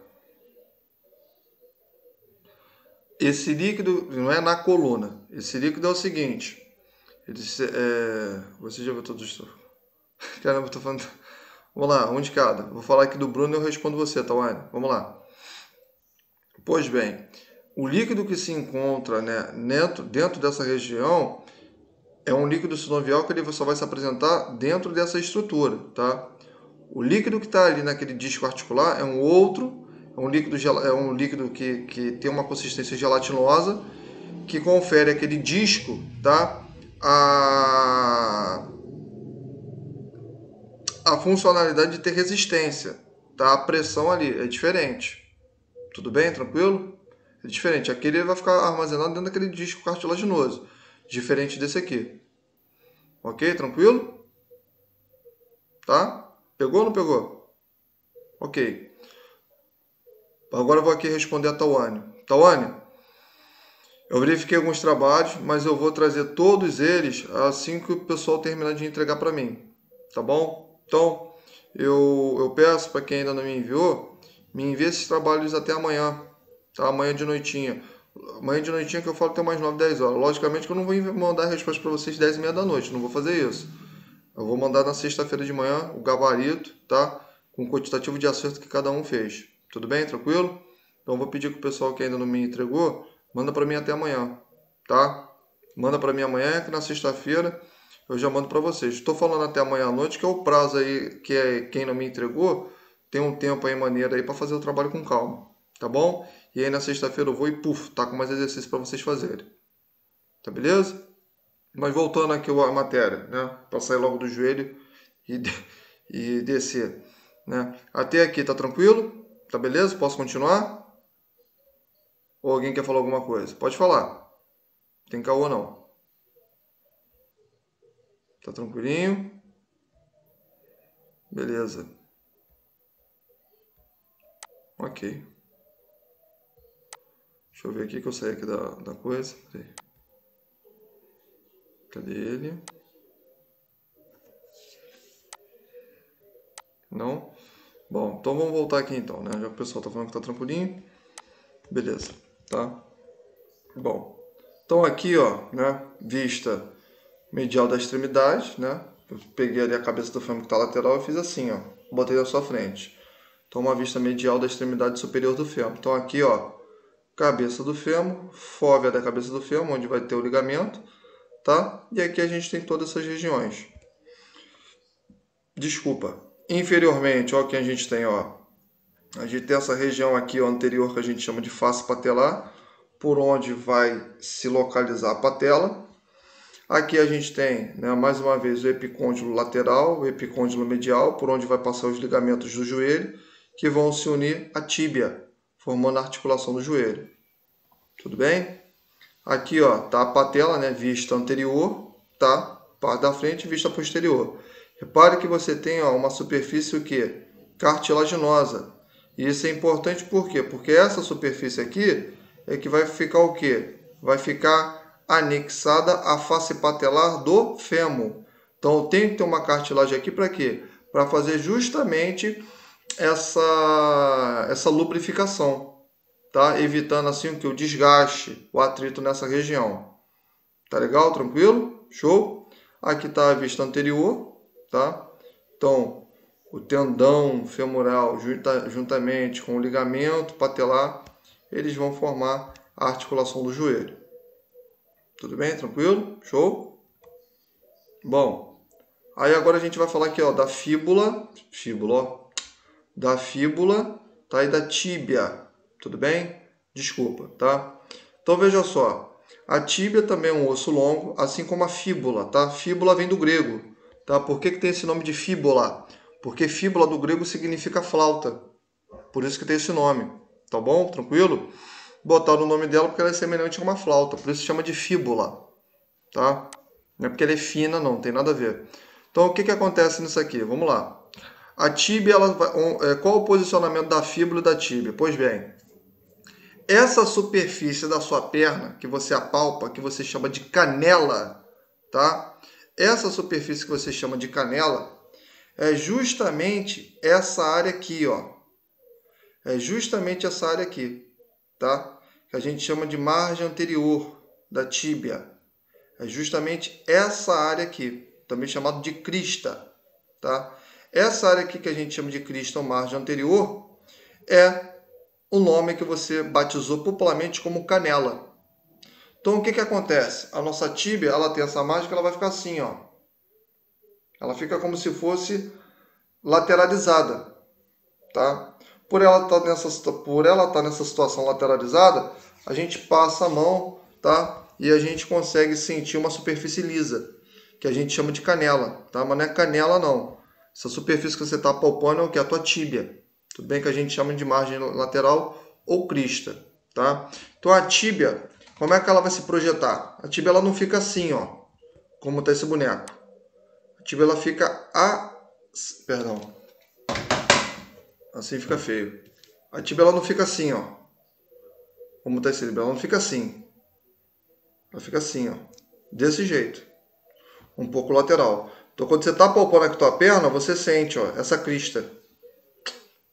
Esse líquido não é na coluna. Esse líquido é o seguinte. Você já viu todos os. Caramba, eu tô falando. Vamos lá, um de cada. Vou falar aqui do Bruno e eu respondo você, Tawane. Vamos lá. Pois bem, o líquido que se encontra, né, dentro dessa região é um líquido sinovial que ele só vai se apresentar dentro dessa estrutura, tá? O líquido que está ali naquele disco articular é um outro, é um líquido que tem uma consistência gelatinosa, que confere aquele disco, tá? A funcionalidade de ter resistência, tá? A pressão ali é diferente. Tudo bem? Tranquilo? É diferente. Aquele vai ficar armazenado dentro daquele disco cartilaginoso, diferente desse aqui. Ok? Tranquilo? Tá? Pegou ou não pegou? Ok. Agora eu vou aqui responder a Tawane. Tawane, eu verifiquei alguns trabalhos, mas eu vou trazer todos eles assim que o pessoal terminar de entregar para mim. Tá bom? Então, eu peço para quem ainda não me enviou, me envie esses trabalhos até amanhã. Tá? Amanhã de noitinha. Amanhã de noitinha que eu falo até mais 9, 10 horas. Logicamente que eu não vou mandar a resposta para vocês 10 e meia da noite. Não vou fazer isso. Eu vou mandar na sexta-feira de manhã o gabarito, tá? Com o quantitativo de acerto que cada um fez. Tudo bem? Tranquilo? Então eu vou pedir que o pessoal que ainda não me entregou, manda para mim até amanhã, tá? Manda para mim amanhã que na sexta-feira eu já mando para vocês. Estou falando até amanhã à noite, que é o prazo aí, que é quem não me entregou, tem um tempo aí maneiro aí para fazer o trabalho com calma, tá bom? E aí na sexta-feira eu vou e tá com mais exercício para vocês fazerem. Tá beleza? Mas voltando aqui a matéria, né? Para sair logo do joelho e descer, né? Até aqui tá tranquilo? Tá beleza? Posso continuar? Ou alguém quer falar alguma coisa? Pode falar. Tem caô não. Tá tranquilinho? Beleza. Ok. Deixa eu ver aqui que eu saí aqui da coisa. Cadê ele? Não? Bom, então vamos voltar aqui então, né? Já que o pessoal tá falando que tá tranquilinho. Beleza, tá? Bom, então aqui, ó, né? Vista medial da extremidade, né? Eu peguei ali a cabeça do fêmur que tá lateral e fiz assim, ó. Botei na sua frente. Então, uma vista medial da extremidade superior do fêmur. Então, aqui, ó, cabeça do fêmur, fóvea da cabeça do fêmur, onde vai ter o ligamento, tá? E aqui a gente tem todas essas regiões. Desculpa. Inferiormente, ó, que a gente tem, ó. A gente tem essa região aqui, ó, anterior, que a gente chama de face patelar, por onde vai se localizar a patela. Aqui a gente tem, né, mais uma vez, o epicôndilo lateral, o epicôndilo medial, por onde vai passar os ligamentos do joelho, que vão se unir à tíbia, formando a articulação do joelho. Tudo bem? Aqui, ó, tá a patela, né, vista anterior, tá? Parte da frente e vista posterior. Repare que você tem, ó, uma superfície o quê? Cartilaginosa. E isso é importante por quê? Porque essa superfície aqui é que vai ficar o quê? Vai ficar anexada à face patelar do fêmur. Então, eu tenho que ter uma cartilagem aqui para quê? Para fazer justamente essa lubrificação, tá? Evitando assim o que? O desgaste, o atrito nessa região. Tá legal? Tranquilo? Show? Aqui está a vista anterior, tá? Então, o tendão femoral juntamente com o ligamento patelar, eles vão formar a articulação do joelho. Tudo bem? Tranquilo? Show? Bom, aí agora a gente vai falar aqui, ó, da fíbula, ó, da fíbula, tá? E da tíbia. Tudo bem? Desculpa, tá? Então veja só, a tíbia também é um osso longo, assim como a fíbula, tá? Fíbula vem do grego, tá? Por que tem esse nome de fíbula? Porque fíbula do grego significa flauta. Por isso que tem esse nome, tá bom? Tranquilo? Botaram o nome dela porque ela é semelhante a uma flauta, por isso chama de fíbula, tá? Não é porque ela é fina, não, tem nada a ver. Então, o que que acontece nisso aqui? Vamos lá. A tíbia, qual o posicionamento da fíbula e da tíbia? Pois bem, essa superfície da sua perna, que você apalpa, que você chama de canela, tá? Essa superfície que você chama de canela é justamente essa área aqui, ó. É justamente essa área aqui, tá? Que a gente chama de margem anterior da tíbia. É justamente essa área aqui, também chamado de crista, tá? Essa área aqui que a gente chama de crista ou margem anterior é o nome que você batizou popularmente como canela. Então, o que que acontece? A nossa tíbia, ela tem essa margem que ela vai ficar assim, ó. Ela fica como se fosse lateralizada, tá? Por ela estar nessa situação lateralizada, a gente passa a mão, tá? E a gente consegue sentir uma superfície lisa, que a gente chama de canela, tá? Mas não é canela, não. Essa superfície que você está palpando é o que? A tua tíbia. Tudo bem que a gente chama de margem lateral ou crista, tá? Então a tíbia, como é que ela vai se projetar? A tíbia ela não fica assim, ó, como tá esse boneco. A tíbia ela fica perdão. Assim fica feio. A tíbia ela não fica assim, ó. Como tá esse livro? Ela não fica assim. Ela fica assim, ó. Desse jeito. Um pouco lateral. Então quando você tá palpando aqui a tua perna, você sente, ó, essa crista.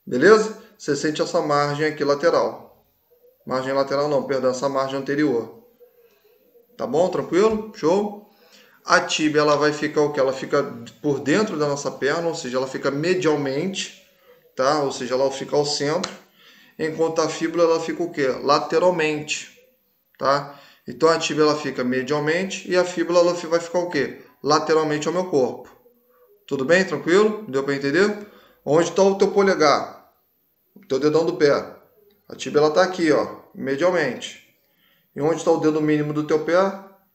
Beleza? Você sente essa margem aqui lateral. Margem lateral não, perdão, essa margem anterior. Tá bom? Tranquilo? Show? A tíbia ela vai ficar o que? Ela fica por dentro da nossa perna, ou seja, ela fica medialmente, tá? Ou seja, ela fica ao centro, enquanto a fíbula ela fica o quê? Lateralmente, tá? Então a tíbia ela fica medialmente e a fíbula ela vai ficar o quê? Lateralmente ao meu corpo. Tudo bem? Tranquilo? Deu para entender? Onde está o teu polegar? O teu dedão do pé. A tíbia ela está aqui, ó, medialmente. E onde está o dedo mínimo do teu pé?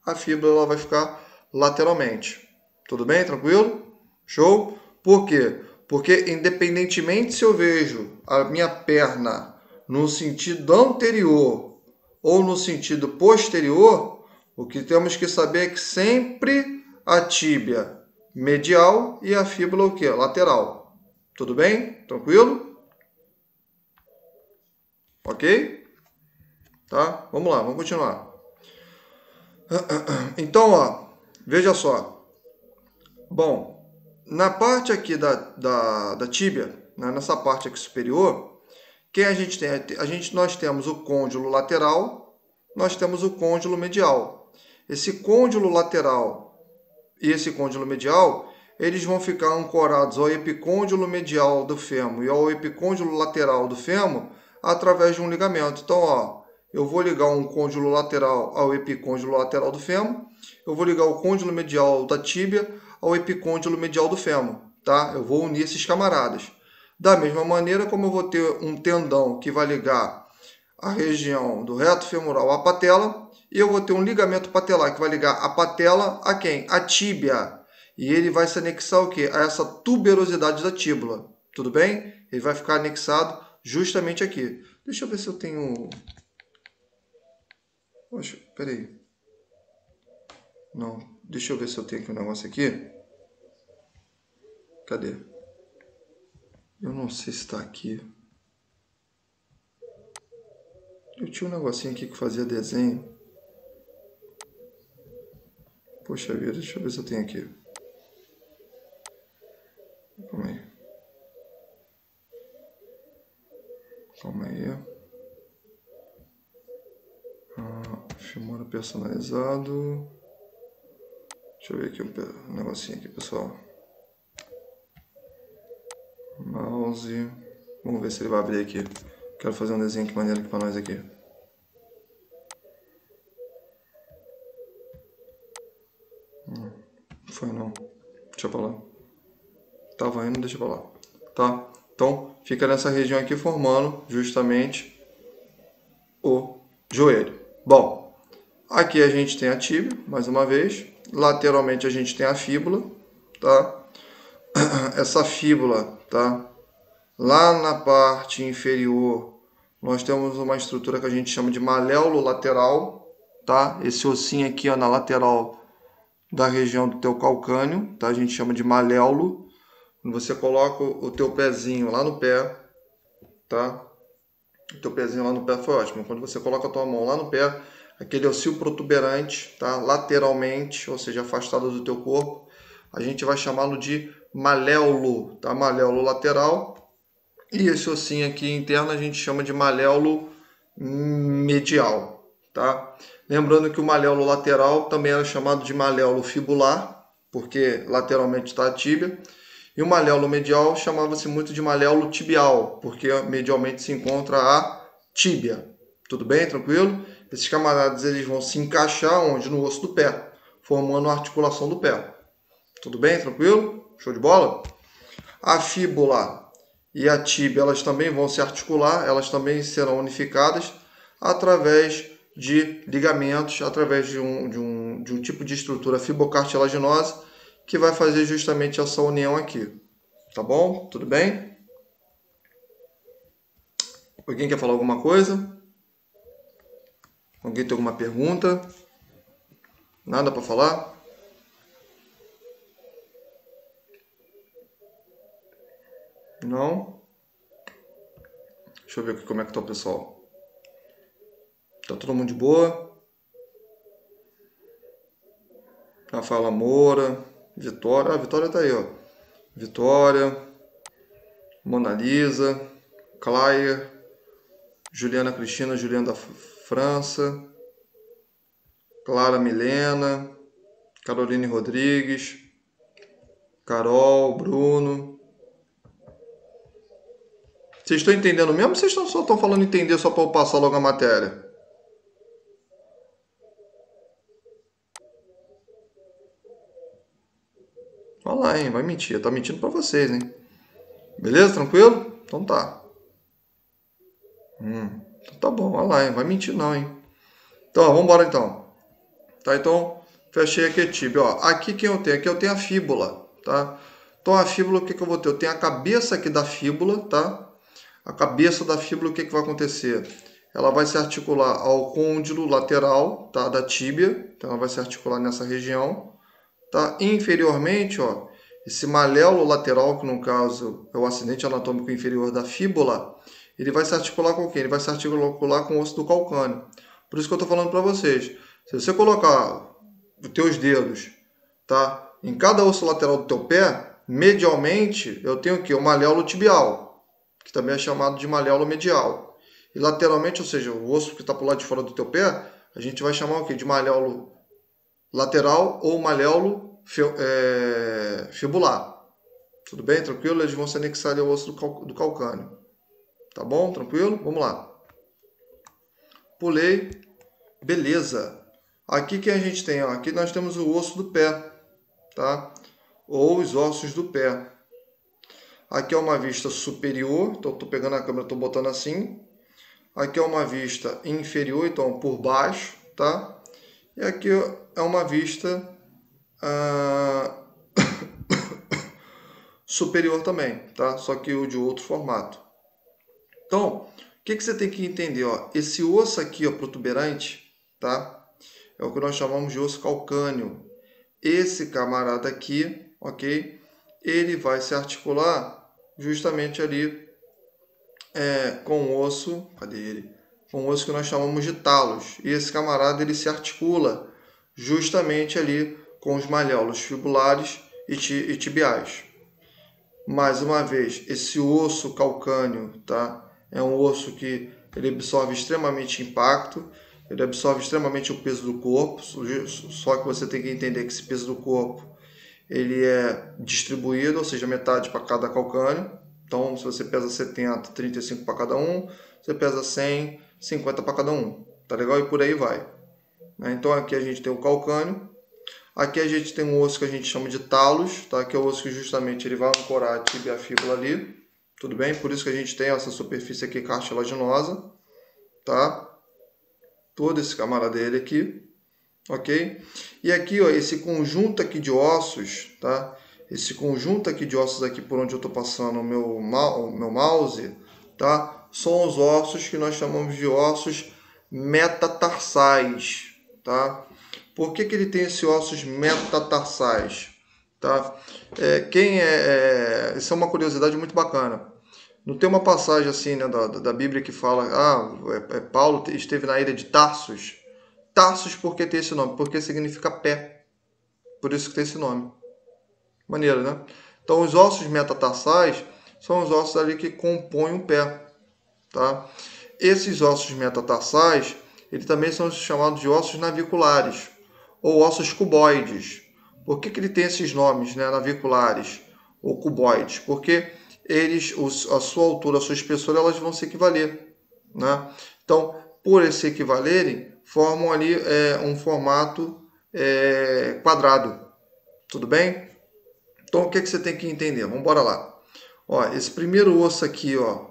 A fíbula ela vai ficar lateralmente. Tudo bem? Tranquilo? Show? Por quê? Porque independentemente se eu vejo a minha perna no sentido anterior ou no sentido posterior, o que temos que saber é que sempre a tíbia medial e a fíbula o quê? Lateral. Tudo bem? Tranquilo? Ok? Tá? Vamos lá, vamos continuar. Então, ó, veja só. Bom, na parte aqui da tíbia, né, nessa parte aqui superior, quem a gente tem? Nós temos o côndilo lateral, nós temos o côndilo medial. Esse côndilo lateral e esse côndilo medial, eles vão ficar ancorados ao epicôndilo medial do fêmur e ao epicôndilo lateral do fêmur através de um ligamento. Então, ó, eu vou ligar um côndilo lateral ao epicôndilo lateral do fêmur, eu vou ligar o côndilo medial da tíbia ao epicôndilo medial do fêmur, tá? Eu vou unir esses camaradas. Da mesma maneira como eu vou ter um tendão que vai ligar a região do reto femoral à patela, e eu vou ter um ligamento patelar que vai ligar a patela a quem? A tíbia. E ele vai se anexar o quê? A essa tuberosidade da tíbula. Tudo bem? Ele vai ficar anexado justamente aqui. Deixa eu ver se eu tenho... Poxa, peraí. Não, deixa eu ver se eu tenho aqui um negócio aqui. Cadê? Eu não sei se está aqui. Eu tinha um negocinho aqui que fazia desenho. Poxa vida, deixa eu ver se eu tenho aqui. Calma aí. Calma aí. Filmora personalizado. Deixa eu ver aqui um negocinho aqui, pessoal. Mouse. Vamos ver se ele vai abrir aqui. Quero fazer um desenho aqui maneiro aqui pra nós aqui. Não foi não. Deixa pra lá. Tava indo, deixa pra lá. Tá? Então, fica nessa região aqui formando justamente o joelho. Bom, aqui a gente tem a tíbia, mais uma vez. Lateralmente a gente tem a fíbula, tá? Essa fíbula, tá? Lá na parte inferior, nós temos uma estrutura que a gente chama de maléolo lateral, tá? Esse ossinho aqui, ó, na lateral da região do teu calcâneo, tá? A gente chama de maléolo. Quando você coloca o teu pezinho lá no pé, tá? O teu pezinho lá no pé foi ótimo. Quando você coloca a tua mão lá no pé, aquele ossinho protuberante, tá? Lateralmente, ou seja, afastado do teu corpo, a gente vai chamá-lo de maléolo, tá? Maléolo lateral. E esse ossinho aqui interno a gente chama de maléolo medial, tá? Lembrando que o maléolo lateral também era chamado de maléolo fibular, porque lateralmente está a tíbia. E o maléolo medial chamava-se muito de maléolo tibial, porque medialmente se encontra a tíbia. Tudo bem? Tranquilo? Esses camaradas eles vão se encaixar onde? No osso do pé, formando a articulação do pé. Tudo bem? Tranquilo? Show de bola? A fíbula e a tíbia elas também vão se articular, elas também serão unificadas através de ligamentos, através de um tipo de estrutura fibrocartilaginosa que vai fazer justamente essa união aqui. Tá bom? Tudo bem? Alguém quer falar alguma coisa? Alguém tem alguma pergunta? Nada para falar? Não? Deixa eu ver aqui como é que tá o pessoal. Tá todo mundo de boa? Rafaela Moura, Vitória. Ah, Vitória tá aí, ó. Vitória, Mona Lisa, Claire, Juliana Cristina, Juliana da França, Clara Milena, Caroline Rodrigues, Carol, Bruno. Vocês estão entendendo mesmo ou vocês só estão falando entender só para eu passar logo a matéria? Olha lá, hein? Vai mentir. Tá mentindo para vocês, hein? Beleza? Tranquilo? Então tá. Então tá bom. Olha lá, hein? Vai mentir não, hein? Então, ó, vamos embora então. Tá? Então, fechei aqui a tíbia. Ó, aqui quem eu tenho? Aqui eu tenho a fíbula, tá? Então, a fíbula, o que que eu vou ter? Eu tenho a cabeça aqui da fíbula, tá? A cabeça da fíbula, o que que vai acontecer? Ela vai se articular ao côndilo lateral, tá? Da tíbia. Então, ela vai se articular nessa região, tá? Inferiormente, ó, esse maléolo lateral, que no caso é o acidente anatômico inferior da fíbula, ele vai se articular com quem? Ele vai se articular com o osso do calcâneo. Por isso que eu estou falando para vocês. Se você colocar os teus dedos, tá, em cada osso lateral do teu pé, medialmente, eu tenho o quê? O maléolo tibial, que também é chamado de maléolo medial. E lateralmente, ou seja, o osso que está para o lado de fora do teu pé, a gente vai chamar o quê? De maléolo lateral ou maléolo fibular. Tudo bem? Tranquilo? Eles vão se anexar ao osso do calcâneo. Tá bom? Tranquilo? Vamos lá. Pulei. Beleza. Aqui que a gente tem, ó, aqui nós temos o osso do pé, tá? Ou os ossos do pé. Aqui é uma vista superior, então estou pegando a câmera, estou botando assim. Aqui é uma vista inferior, então por baixo, tá? E aqui é uma vista superior também, tá? Só que o de outro formato. Então, o que você tem que entender, ó? Esse osso aqui, ó, protuberante, tá? É o que nós chamamos de osso calcâneo. Esse camarada aqui, ok? Ele vai se articular justamente ali com o osso, cadê ele? um osso que nós chamamos de talos. E esse camarada ele se articula justamente ali com os malléolos fibulares e tibiais. Mais uma vez, esse osso calcâneo, tá? É um osso que ele absorve extremamente impacto, ele absorve extremamente o peso do corpo, só que você tem que entender que esse peso do corpo ele é distribuído, ou seja, metade para cada calcâneo. Então, se você pesa 70, 35 para cada um, você pesa 100, 50 para cada um, tá legal? E por aí vai. Então aqui a gente tem o calcânio, aqui a gente tem um osso que a gente chama de talos, tá? Que é o osso que justamente ele vai ancorar a tibia e a fíbula ali, tudo bem? Por isso que a gente tem essa superfície aqui cartilaginosa, tá? Todo esse camarada dele aqui, ok? E aqui, ó, esse conjunto aqui de ossos, tá? Esse conjunto aqui de ossos aqui por onde eu estou passando o meu mouse, tá? São os ossos que nós chamamos de ossos metatarsais, tá? Por que ele tem esses ossos metatarsais, tá? Isso é uma curiosidade muito bacana. Não tem uma passagem assim, né, da Bíblia que fala, Paulo esteve na ilha de Tarsus. Tarsus, por que tem esse nome? Porque significa pé. Por isso que tem esse nome. Maneiro, né? Então, os ossos metatarsais são os ossos ali que compõem o pé, tá? Esses ossos metatarsais, eles também são chamados de ossos naviculares ou ossos cuboides. Por que ele tem esses nomes, né, naviculares ou cuboides? Porque a sua altura, a sua espessura, elas vão se equivaler, né? Então, por se equivalerem, formam ali um formato quadrado. Tudo bem? Então, o que você tem que entender? Vamos embora lá. Ó, esse primeiro osso aqui, ó,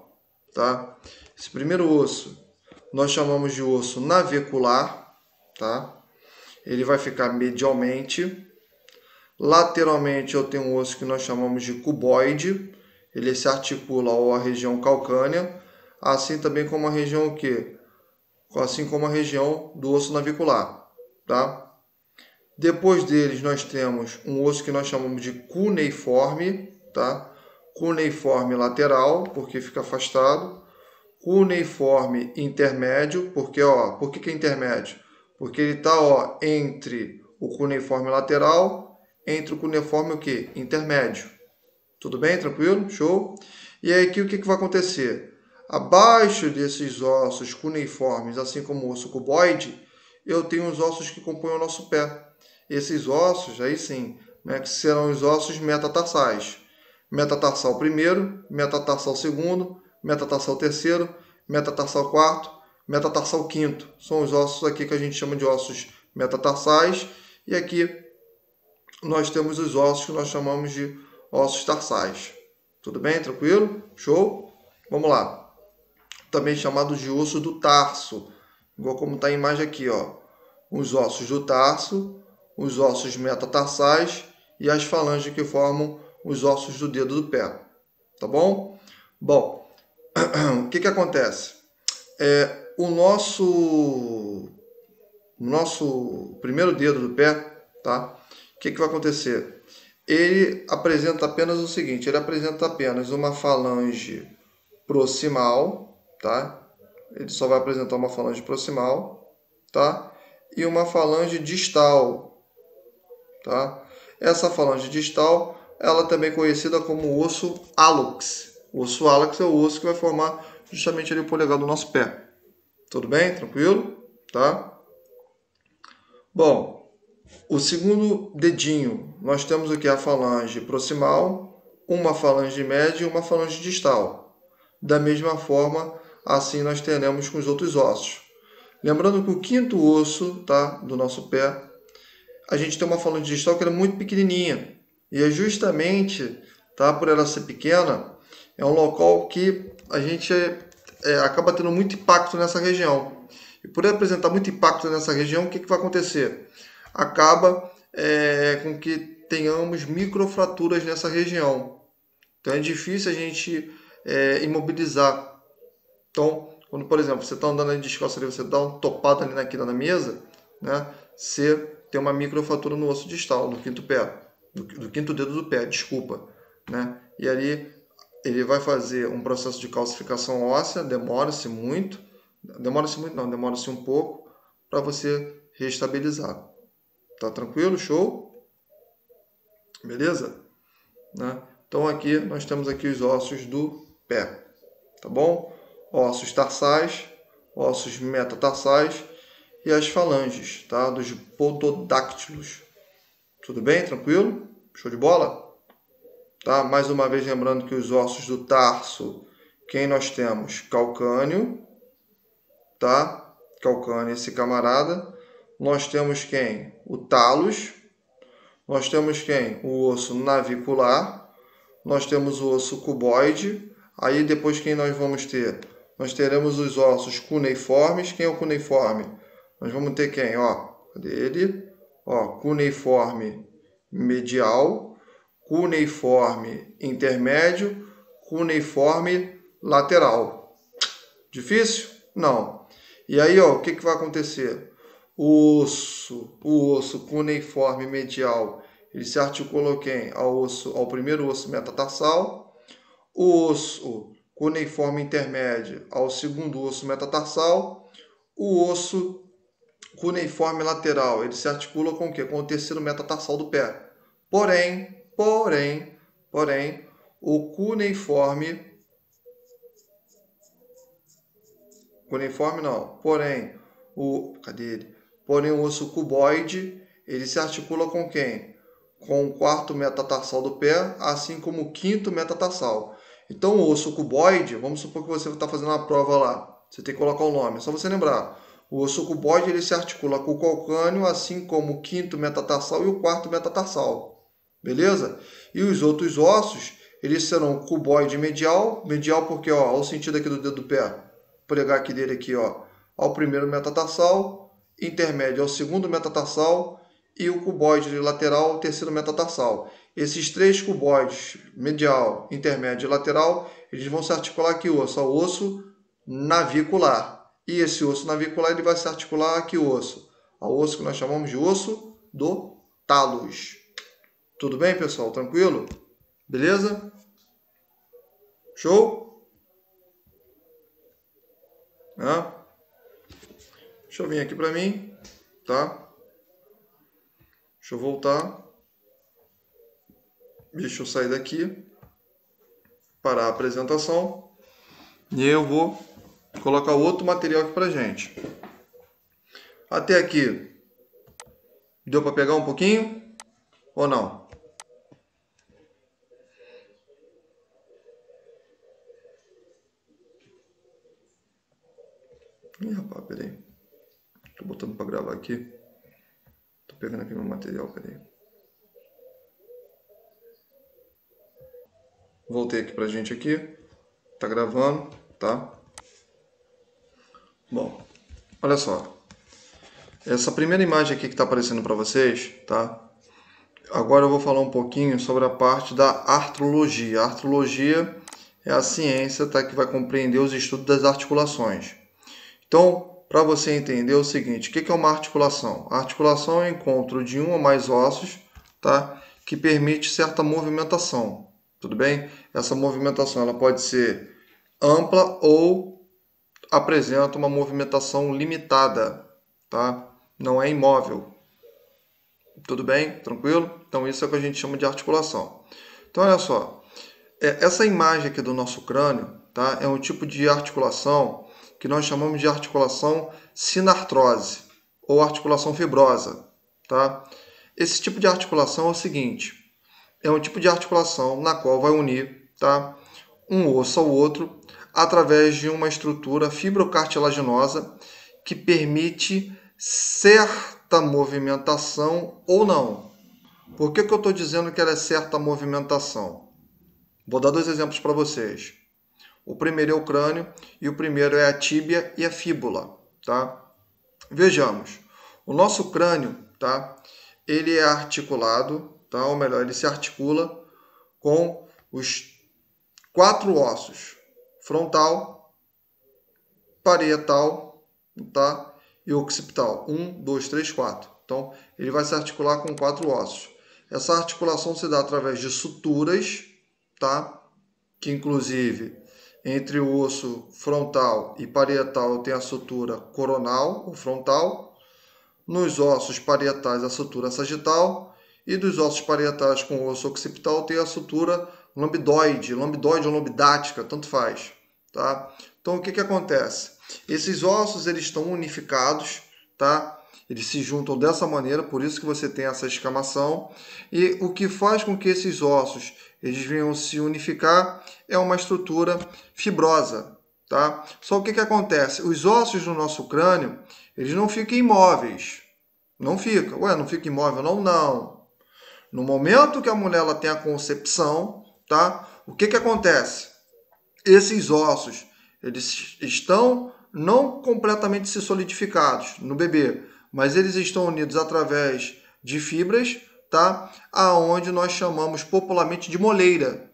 tá? Esse primeiro osso nós chamamos de osso navicular, tá? Ele vai ficar medialmente. Lateralmente eu tenho um osso que nós chamamos de cuboide. Ele se articula à região calcânea, assim também como a região o quê? Assim como a região do osso navicular, tá? Depois deles nós temos um osso que nós chamamos de cuneiforme, tá? Cuneiforme lateral, porque fica afastado. Cuneiforme intermédio, porque por que é intermédio? Porque ele está entre o cuneiforme lateral, entre o cuneiforme o quê? Intermédio. Tudo bem? Tranquilo? Show? E aí aqui o que vai acontecer? Abaixo desses ossos cuneiformes, assim como o osso cuboide, eu tenho os ossos que compõem o nosso pé. Esses ossos, aí sim, né, que serão os ossos metatarsais. Metatarsal primeiro, metatarsal segundo, metatarsal terceiro, metatarsal quarto, metatarsal quinto. São os ossos aqui que a gente chama de ossos metatarsais. E aqui nós temos os ossos que nós chamamos de ossos tarsais. Tudo bem? Tranquilo? Show? Vamos lá. Também chamado de osso do tarso. Igual como está a imagem aqui, ó. Os ossos do tarso, os ossos metatarsais e as falanges que formam os ossos do dedo do pé. Tá bom? Bom, o que acontece? O nosso primeiro dedo do pé, tá? O que vai acontecer? Ele apresenta apenas o seguinte, ele apresenta apenas uma falange proximal, tá? Ele só vai apresentar uma falange proximal, tá? E uma falange distal, tá? Essa falange distal, ela também é conhecida como osso hálux. O osso hálux é o osso que vai formar justamente ali o polegar do nosso pé. Tudo bem? Tranquilo? Tá? Bom, o segundo dedinho, nós temos aqui a falange proximal, uma falange média e uma falange distal. Da mesma forma, assim nós teremos com os outros ossos. Lembrando que o quinto osso, tá, do nosso pé, a gente tem uma falange distal que é muito pequenininha. E é justamente, tá, por ela ser pequena, é um local que a gente acaba tendo muito impacto nessa região. E por apresentar muito impacto nessa região, o que vai acontecer? Acaba com que tenhamos microfraturas nessa região. Então é difícil a gente imobilizar. Então, quando, por exemplo, você está andando ali descalço, ali, você dá uma topada ali na quina da mesa, né? Você tem uma microfratura no osso distal, do quinto pé, do quinto dedo do pé, desculpa, né? E ali ele vai fazer um processo de calcificação óssea, demora-se muito, Demora-se muito não, demora-se um pouco para você reestabilizar. Tá tranquilo? Show? Beleza? Né? Então aqui nós temos aqui os ossos do pé, tá bom? Ossos tarsais, ossos metatarsais e as falanges, tá? Dos pododáctilos. Tudo bem? Tranquilo? Show de bola? Tá? Mais uma vez lembrando que os ossos do tarso, quem nós temos? Calcâneo, tá? Calcâneo, esse camarada. Nós temos quem? O talos. Nós temos quem? O osso navicular. Nós temos o osso cuboide. Aí depois quem nós vamos ter? Nós teremos os ossos cuneiformes. Quem é o cuneiforme? Nós vamos ter quem? Ó, cadê ele? Ó, cuneiforme medial, cuneiforme intermédio, cuneiforme lateral. Difícil? Não. E aí, ó, o que vai acontecer? O osso cuneiforme medial, ele se articula quem? Ao primeiro osso metatarsal. O osso cuneiforme intermédio ao segundo osso metatarsal. O osso cuneiforme lateral, ele se articula com o quê? Com o terceiro metatarsal do pé. Porém, o cuneiforme não, cadê ele? Porém, o osso cuboide, ele se articula com quem? Com o quarto metatarsal do pé, assim como o quinto metatarsal. Então, o osso cuboide, vamos supor que você está fazendo uma prova lá, você tem que colocar o nome, é só você lembrar. O osso cuboide, ele se articula com o calcâneo, assim como o quinto metatarsal e o quarto metatarsal. Beleza? E os outros ossos, eles serão cuboide medial, medial porque, ó, olha o sentido aqui do dedo do pé. Vou pegar aqui dele aqui, ó, ao primeiro metatarsal, intermédio ao segundo metatarsal e o cuboide lateral ao terceiro metatarsal. Esses três cuboides, medial, intermédio e lateral, eles vão se articular aqui, osso, ao osso navicular. E esse osso navicular, ele vai se articular aqui, osso, ao osso que nós chamamos de osso do talos. Tudo bem, pessoal? Tranquilo? Beleza? Show? Deixa eu vir aqui para mim, tá? Deixa eu voltar. Deixa eu sair daqui, parar a apresentação. E eu vou colocar outro material aqui pra gente. Até aqui, deu para pegar um pouquinho ou não? Ih, rapaz, peraí. Tô botando para gravar aqui. Tô pegando aqui meu material, peraí. Voltei aqui pra gente aqui. Tá gravando, tá? Bom, olha só. Essa primeira imagem aqui que está aparecendo para vocês, tá? Agora eu vou falar um pouquinho sobre a parte da artrologia. A artrologia é a ciência, tá, que vai compreender os estudos das articulações. Então, para você entender o seguinte, o que é uma articulação? A articulação é o encontro de um ou mais ossos, tá, que permite certa movimentação, tudo bem? Essa movimentação ela pode ser ampla ou apresenta uma movimentação limitada, tá? Não é imóvel. Tudo bem? Tranquilo? Então isso é o que a gente chama de articulação. Então olha só, essa imagem aqui do nosso crânio, tá? É um tipo de articulação que nós chamamos de articulação sinartrose ou articulação fibrosa, tá? Esse tipo de articulação é o seguinte, é um tipo de articulação na qual vai unir, tá, um osso ao outro através de uma estrutura fibrocartilaginosa que permite certa movimentação ou não. Por que eu estou dizendo que ela é certa movimentação? Vou dar dois exemplos para vocês. O primeiro é o crânio e o primeiro é a tíbia e a fíbula, tá? Vejamos. O nosso crânio, tá? Ele é articulado, tá? Ou melhor, ele se articula com os 4 ossos: frontal, parietal, tá? E occipital. 1, 2, 3, 4. Então, ele vai se articular com 4 ossos. Essa articulação se dá através de suturas, tá? Que inclusive Entre o osso frontal e parietal tem a sutura coronal ou frontal. Nos ossos parietais, a sutura sagital. E dos ossos parietais com o osso occipital tem a sutura lambdoide ou lambidática, tanto faz. Tá? Então, o que, que acontece? Esses ossos eles estão unificados, tá? Eles se juntam dessa maneira, por isso que você tem essa escamação. E o que faz com que esses ossos eles venham se unificar é uma estrutura fibrosa, tá? Só o que, que acontece? Os ossos do nosso crânio, eles não ficam imóveis. Não fica. Ué, não fica imóvel? Não, não. No momento que a mulher ela tem a concepção, tá? O que, que acontece? Esses ossos, eles estão não completamente se solidificados no bebê, mas eles estão unidos através de fibras, tá? Aonde nós chamamos popularmente de moleira.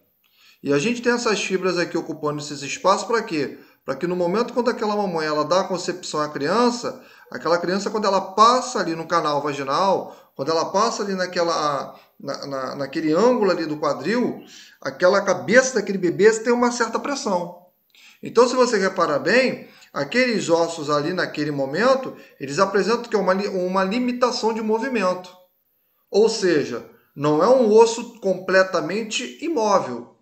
E a gente tem essas fibras aqui ocupando esses espaços para quê? Para que no momento quando aquela mamãe ela dá a concepção à criança, aquela criança quando ela passa ali no canal vaginal, quando ela passa ali naquele ângulo ali do quadril, aquela cabeça daquele bebê tem uma certa pressão. Então, se você reparar bem, aqueles ossos ali naquele momento, eles apresentam que é uma limitação de movimento. Ou seja, não é um osso completamente imóvel.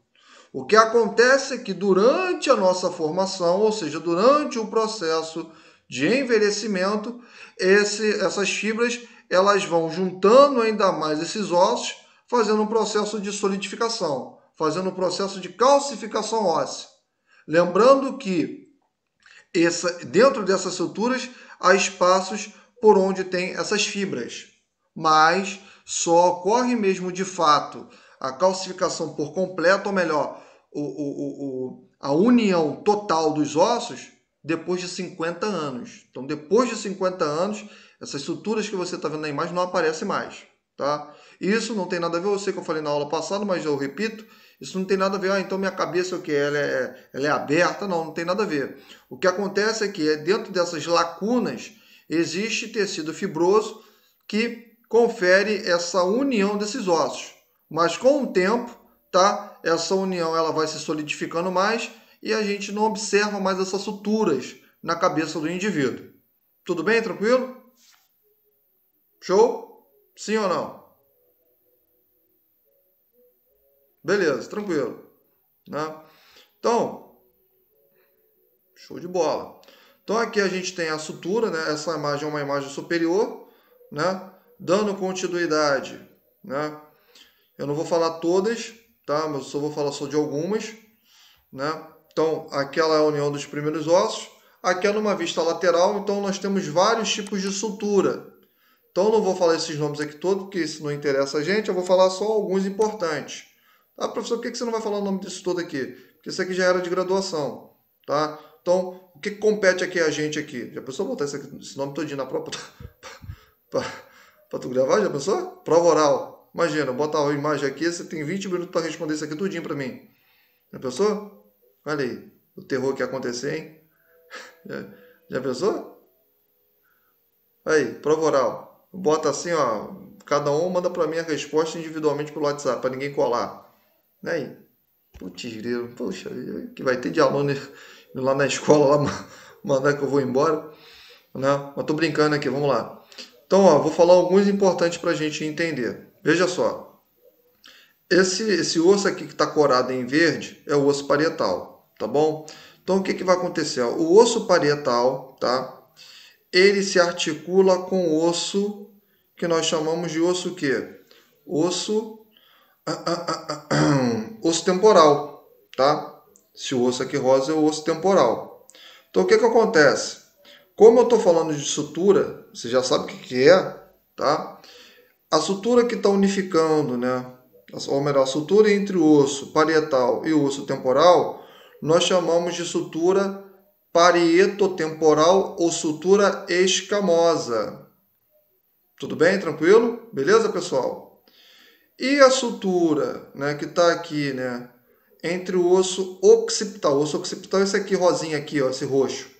O que acontece é que durante a nossa formação, ou seja, durante o processo de envelhecimento, essas fibras elas vão juntando ainda mais esses ossos, fazendo um processo de solidificação, fazendo um processo de calcificação óssea. Lembrando que dentro dessas estruturas há espaços por onde tem essas fibras, mas só ocorre mesmo de fato a calcificação por completo, ou melhor, a união total dos ossos depois de 50 anos. Então, depois de 50 anos, essas estruturas que você está vendo na imagem não aparecem mais. Tá? Isso não tem nada a ver, eu sei que eu falei na aula passada, mas eu repito, isso não tem nada a ver, então minha cabeça o que ela é aberta, não tem nada a ver. O que acontece é que dentro dessas lacunas existe tecido fibroso que confere essa união desses ossos. Mas com o tempo, tá? Essa união ela vai se solidificando mais e a gente não observa mais essas suturas na cabeça do indivíduo. Tudo bem? Tranquilo? Show? Sim ou não? Beleza, tranquilo. Né? Então, show de bola. Então aqui a gente tem a sutura, né? Essa imagem é uma imagem superior, né? Dando continuidade, né? Eu não vou falar todas, tá? Mas eu só vou falar só de algumas, né? Então, aquela é a união dos primeiros ossos. Aqui é numa vista lateral, então nós temos vários tipos de sutura. Então, eu não vou falar esses nomes aqui todos, porque isso não interessa a gente. Eu vou falar só alguns importantes. Ah, professor, por que você não vai falar o nome disso todo aqui? Porque isso aqui já era de graduação, tá? Então, o que compete aqui a gente aqui? Já pensou botar esse nome todinho na prova para tu gravar? Já pensou? Prova oral. Imagina, bota a imagem aqui, você tem 20 minutos para responder isso aqui tudinho para mim. Já pensou? Olha aí, o terror que ia acontecer, hein? Já pensou? Aí, prova oral. Bota assim, ó, cada um manda para mim a resposta individualmente pelo WhatsApp, para ninguém colar. Aí, putz, poxa, que vai ter de aluno lá na escola, lá mandar que eu vou embora, né? Mas tô brincando aqui, vamos lá. Então, ó, vou falar alguns importantes para a gente entender. Veja só, esse osso aqui que está corado em verde é o osso parietal, tá bom? Então, o que, que vai acontecer? O osso parietal, tá? Ele se articula com o osso que nós chamamos de osso o quê? Osso temporal, tá? Esse osso aqui rosa é o osso temporal. Então, o que que acontece? Como eu estou falando de sutura, você já sabe o que que é, tá? A sutura que está unificando, né? Ou melhor, a sutura entre o osso parietal e o osso temporal, nós chamamos de sutura parietotemporal ou sutura escamosa. Tudo bem? Tranquilo? Beleza, pessoal? E a sutura, né, que está aqui, né, entre o osso occipital. O osso occipital é esse aqui rosinha aqui, ó, esse roxo,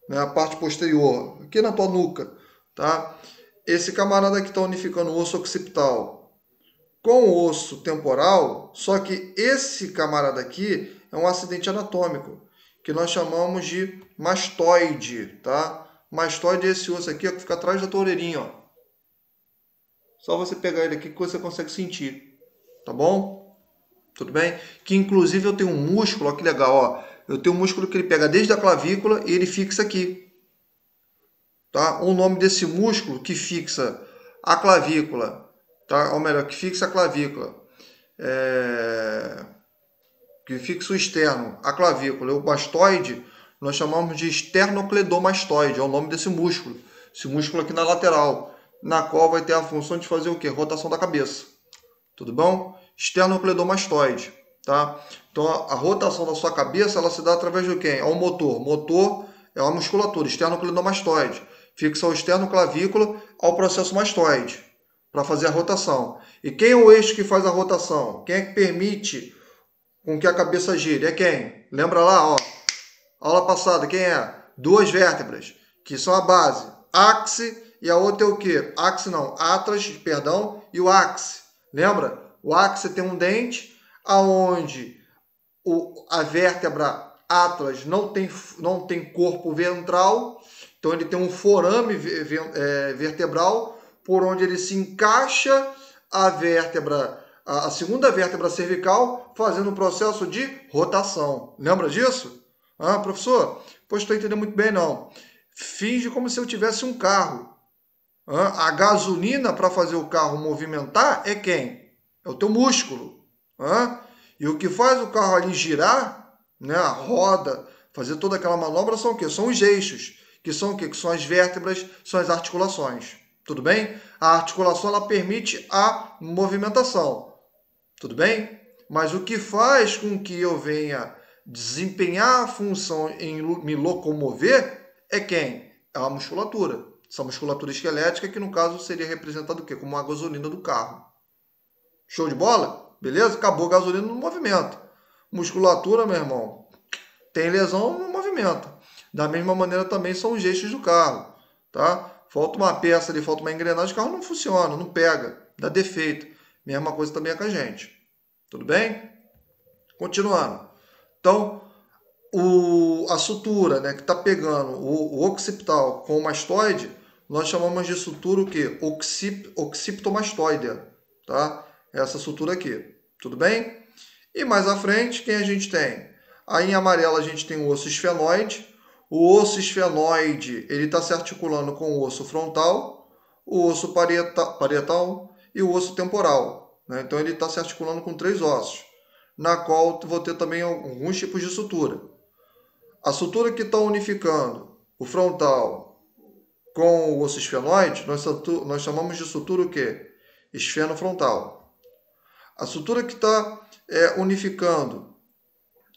né, a parte posterior, aqui na tua nuca, tá? Esse camarada que está unificando o osso occipital com o osso temporal, só que esse camarada aqui é um acidente anatômico. que nós chamamos de mastoide, tá? Mastoide é esse osso aqui, ó, que fica atrás da tua orelhinha, ó. Só você pegar ele aqui que você consegue sentir, tá bom? Tudo bem? Que inclusive eu tenho um músculo, ó, que legal, ó. Eu tenho um músculo que ele pega desde a clavícula e ele fixa aqui, tá? O nome desse músculo que fixa a clavícula, tá? Ou melhor, que fixa a clavícula, que fixa o externo, a clavícula, o mastoide, nós chamamos de esternocleidomastoide, é o nome desse músculo. Esse músculo aqui na lateral, na qual vai ter a função de fazer o quê? Rotação da cabeça. Tudo bom? Esternocleidomastoide, tá? Então, a rotação da sua cabeça, ela se dá através de quem? É o motor. Motor é a musculatura, esternocleidomastoide. Fixa o esternoclavícula ao processo mastoide, para fazer a rotação. E quem é o eixo que faz a rotação? Quem é que permite com que a cabeça gire? É quem? Lembra lá, ó, aula passada, quem é? Duas vértebras, que são a base, áxice, e a outra é o quê? Áxice não, atlas, perdão, e o áxice. Lembra? O áxice tem um dente, aonde a vértebra atlas não tem corpo ventral, então ele tem um forame vertebral, por onde ele se encaixa a vértebra, a segunda vértebra cervical, fazendo um processo de rotação. Lembra disso? Ah, professor, pois estou entendendo muito bem, não. Finge como se eu tivesse um carro. A gasolina para fazer o carro movimentar é quem? É o teu músculo. E o que faz o carro ali girar, né, a roda, fazer toda aquela manobra são o quê? São os eixos, que são o quê? Que são as vértebras, são as articulações. Tudo bem? A articulação ela permite a movimentação. Tudo bem? Mas o que faz com que eu venha desempenhar a função em me locomover é quem? É a musculatura. Essa musculatura esquelética que no caso seria representada o quê? Como a gasolina do carro. Show de bola? Beleza? Acabou a gasolina no movimento. Musculatura, meu irmão, tem lesão no movimento. Da mesma maneira também são os eixos do carro, tá? Falta uma peça ali, falta uma engrenagem, o carro não funciona, não pega, dá defeito. Mesma coisa também é com a gente. Tudo bem? Continuando. Então, a sutura, né, que está pegando o occipital com o mastoide, nós chamamos de sutura o quê? Occipitomastoidea, tá? Essa sutura aqui. Tudo bem? E mais à frente, quem a gente tem? Aí em amarelo a gente tem o osso esfenoide. O osso esfenoide, ele está se articulando com o osso frontal, o osso parietal e o osso temporal, né? Então ele está se articulando com 3 ossos, na qual vou ter também alguns tipos de sutura. A sutura que está unificando o frontal com o osso esfenoide, nós chamamos de sutura o quê? Esfenofrontal. A sutura que está unificando,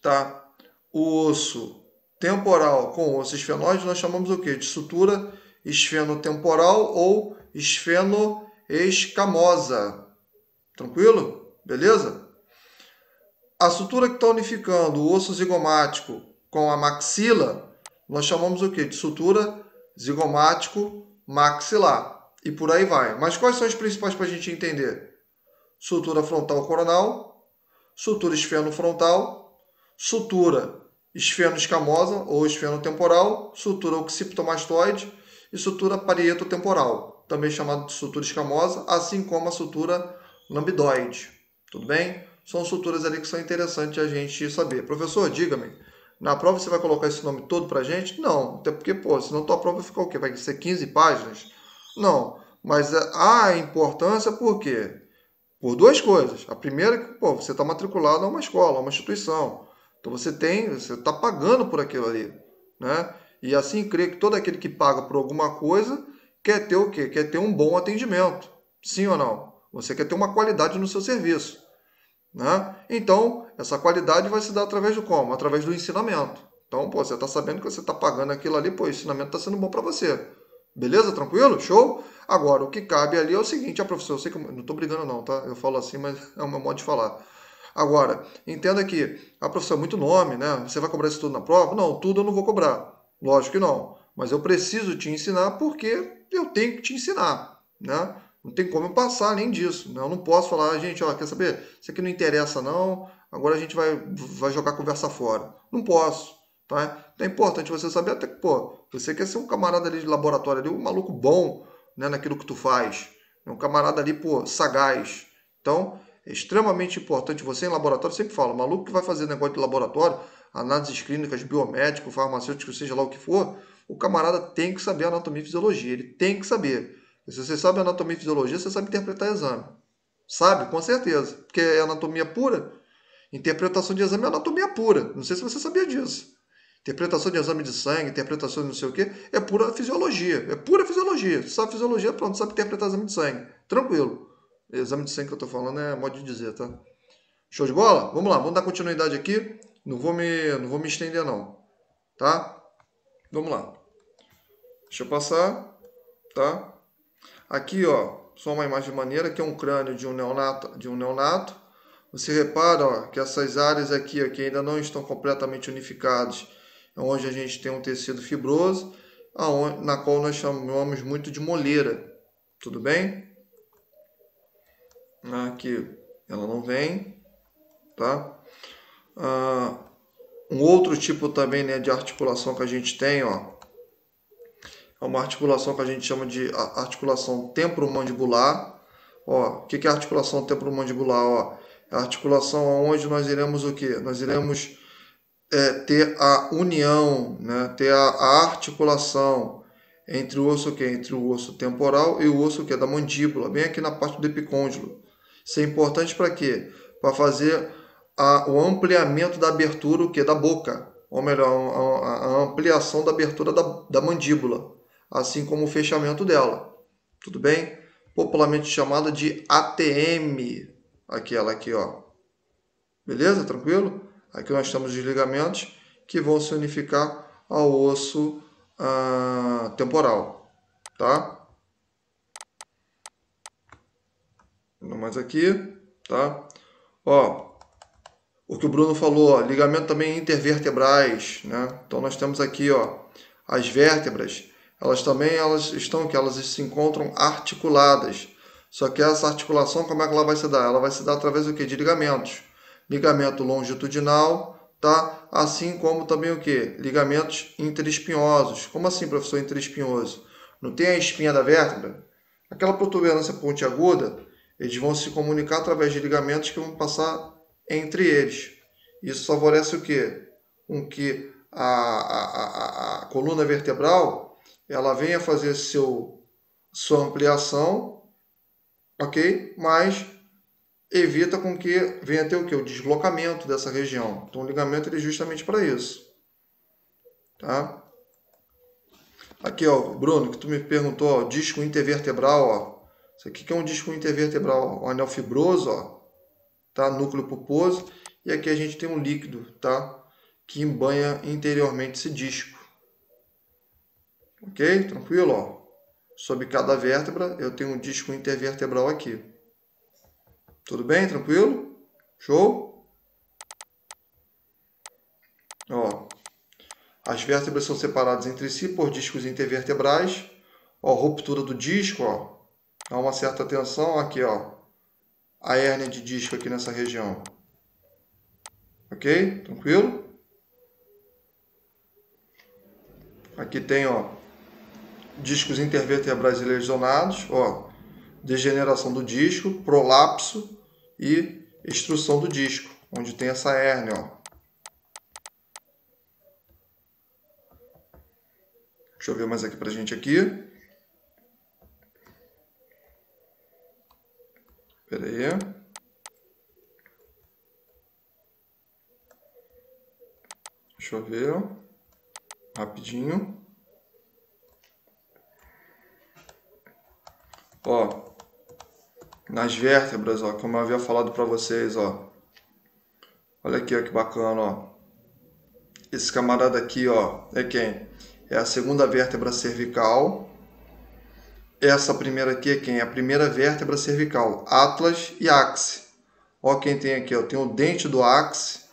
tá, o osso temporal com o osso esfenoide, nós chamamos o quê? De sutura esfenotemporal ou esfenoescamosa. Tranquilo? Beleza? A sutura que está unificando o osso zigomático com a maxila, nós chamamos o quê? De sutura zigomático maxilar. E por aí vai. Mas quais são as principais para a gente entender? Sutura frontal coronal, sutura esfenofrontal, sutura esfenoescamosa ou esfenotemporal, sutura occipitomastoide e sutura parietotemporal, também chamada de sutura escamosa, assim como a sutura lambidoide. Tudo bem? São suturas ali que são interessantes a gente saber. Professor, diga-me, na prova você vai colocar esse nome todo pra gente? Não, até porque, pô, senão tua prova vai ficar o quê? Vai ser 15 páginas? Não, mas há importância por quê? Por 2 coisas. A primeira é que, pô, você está matriculado a uma escola, a uma instituição. Então você está pagando por aquilo ali, né? E assim, creio que todo aquele que paga por alguma coisa quer ter o quê? Quer ter um bom atendimento. Sim ou não? Você quer ter uma qualidade no seu serviço, né? Então, essa qualidade vai se dar através do como? Através do ensinamento. Então, pô, você está sabendo que você está pagando aquilo ali, pô, o ensinamento está sendo bom para você. Beleza? Tranquilo? Show? Agora, o que cabe ali é o seguinte, professor, eu sei que eu não estou brigando não, tá? Eu falo assim, mas é o meu modo de falar. Agora, entenda que, professor, é muito nome, né? Você vai cobrar isso tudo na prova? Não, tudo eu não vou cobrar. Lógico que não. Mas eu preciso te ensinar porque eu tenho que te ensinar, né? Não tem como eu passar além disso, né? Eu não posso falar, gente, ó, quer saber? Isso aqui não interessa não, agora a gente vai jogar a conversa fora. Não posso. tá? Então é importante você saber até que, pô, você quer ser um camarada ali de laboratório ali, um maluco bom, né, naquilo que tu faz. Um camarada ali, pô, sagaz. Então, é extremamente importante você em laboratório, sempre falo, o maluco que vai fazer negócio de laboratório, análises clínicas, biomédico, farmacêutico, seja lá o que for, o camarada tem que saber anatomia e fisiologia, ele tem que saber. Se você sabe anatomia e fisiologia, você sabe interpretar exame. Sabe? Com certeza. Porque é anatomia pura. Interpretação de exame é anatomia pura. Não sei se você sabia disso. Interpretação de exame de sangue, interpretação de não sei o que, é pura fisiologia. É pura fisiologia. Se sabe fisiologia, pronto, sabe interpretar exame de sangue. Tranquilo. Exame de sangue que eu tô falando é modo de dizer, tá? Show de bola? Vamos lá, vamos dar continuidade aqui. Não vou me estender não, tá? Vamos lá. Deixa eu passar, tá? Aqui, ó, só uma imagem maneira, que é um crânio de um neonato. Você repara, ó, que essas áreas aqui, ó, que ainda não estão completamente unificadas, é onde a gente tem um tecido fibroso, na qual nós chamamos muito de moleira. Tudo bem? Aqui ela não vem, tá? Um outro tipo também, né, de articulação que a gente tem, ó, é uma articulação que a gente chama de articulação temporomandibular. Ó, o que é a articulação temporomandibular? Ó, é a articulação onde nós iremos o quê? Nós iremos ter a união, né, ter a articulação entre o osso, que entre o osso temporal e o osso que é da mandíbula, bem aqui na parte do epicôndilo. Isso é importante para quê? Para fazer o ampliamento da abertura, o que da boca, ou melhor, a ampliação da abertura da mandíbula, assim como o fechamento dela. Tudo bem? Popularmente chamada de ATM, aquela aqui, ó. Beleza? Tranquilo? Aqui nós temos os ligamentos que vão se unificar ao osso temporal, tá? Mais aqui, tá? Ó, o que o Bruno falou, ó, ligamento também intervertebrais, né? Então nós temos aqui, ó, as vértebras, elas estão que elas se encontram articuladas. Só que essa articulação, como é que ela vai se dar? Ela vai se dar através do quê? De ligamentos. Ligamento longitudinal, tá? Assim como também o quê? Ligamentos interespinhosos. Como assim, professor, interespinhoso? Não tem a espinha da vértebra? Aquela protuberância pontiaguda, eles vão se comunicar através de ligamentos que vão passar entre eles. Isso favorece o quê? Com que a coluna vertebral ela venha fazer sua ampliação, ok? Mas evita com que venha ter o quê? O deslocamento dessa região. Então o ligamento ele é justamente para isso. Tá? Aqui, ó, Bruno, que tu me perguntou, ó, disco intervertebral, ó. Isso aqui que é um disco intervertebral, ó, um anel fibroso, ó, tá? Núcleo pulposo. E aqui a gente tem um líquido, tá? Que embanha interiormente esse disco. Ok? Tranquilo, ó. Sob cada vértebra eu tenho um disco intervertebral aqui. Tudo bem? Tranquilo? Show? Ó, as vértebras são separadas entre si por discos intervertebrais. Ó, ruptura do disco, ó. Há uma certa tensão aqui, ó. A hérnia de disco aqui nessa região. Ok? Tranquilo? Aqui tem, ó, discos intervertebrais lesionados, ó, degeneração do disco, prolapso e extrusão do disco, onde tem essa hérnia, ó. Deixa eu ver mais aqui pra gente aqui. Pera aí. Deixa eu ver. Rapidinho. Ó, nas vértebras, ó, como eu havia falado para vocês, ó. Olha aqui, ó, que bacana, ó. Esse camarada aqui, ó, é quem? É a segunda vértebra cervical. Essa primeira aqui é quem? É a primeira vértebra cervical, atlas e áxice. Ó quem tem aqui, ó, tem o dente do áxice,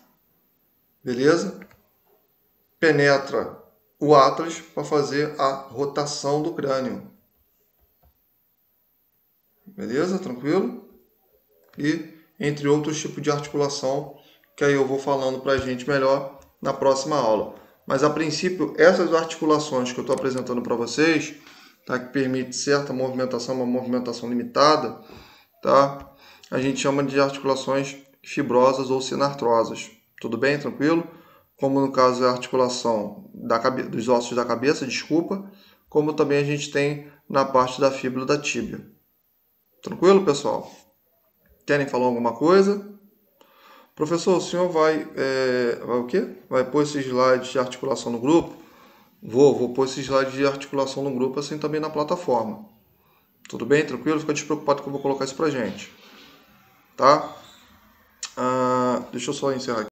beleza? Penetra o atlas para fazer a rotação do crânio. Beleza? Tranquilo? E entre outros tipos de articulação que aí eu vou falando para a gente melhor na próxima aula. Mas a princípio, essas articulações que eu estou apresentando para vocês, tá, que permite certa movimentação, uma movimentação limitada, tá, a gente chama de articulações fibrosas ou sinartrosas. Tudo bem? Tranquilo? Como no caso é a articulação dos ossos da cabeça, desculpa, como também a gente tem na parte da fíbula da tíbia. Tranquilo, pessoal? Querem falar alguma coisa? Professor, o senhor vai o quê? Vai pôr esses slides de articulação no grupo? Vou pôr esses slides de articulação no grupo, assim também na plataforma. Tudo bem? Tranquilo? Fica despreocupado que eu vou colocar isso pra gente. Tá? Deixa eu só encerrar aqui.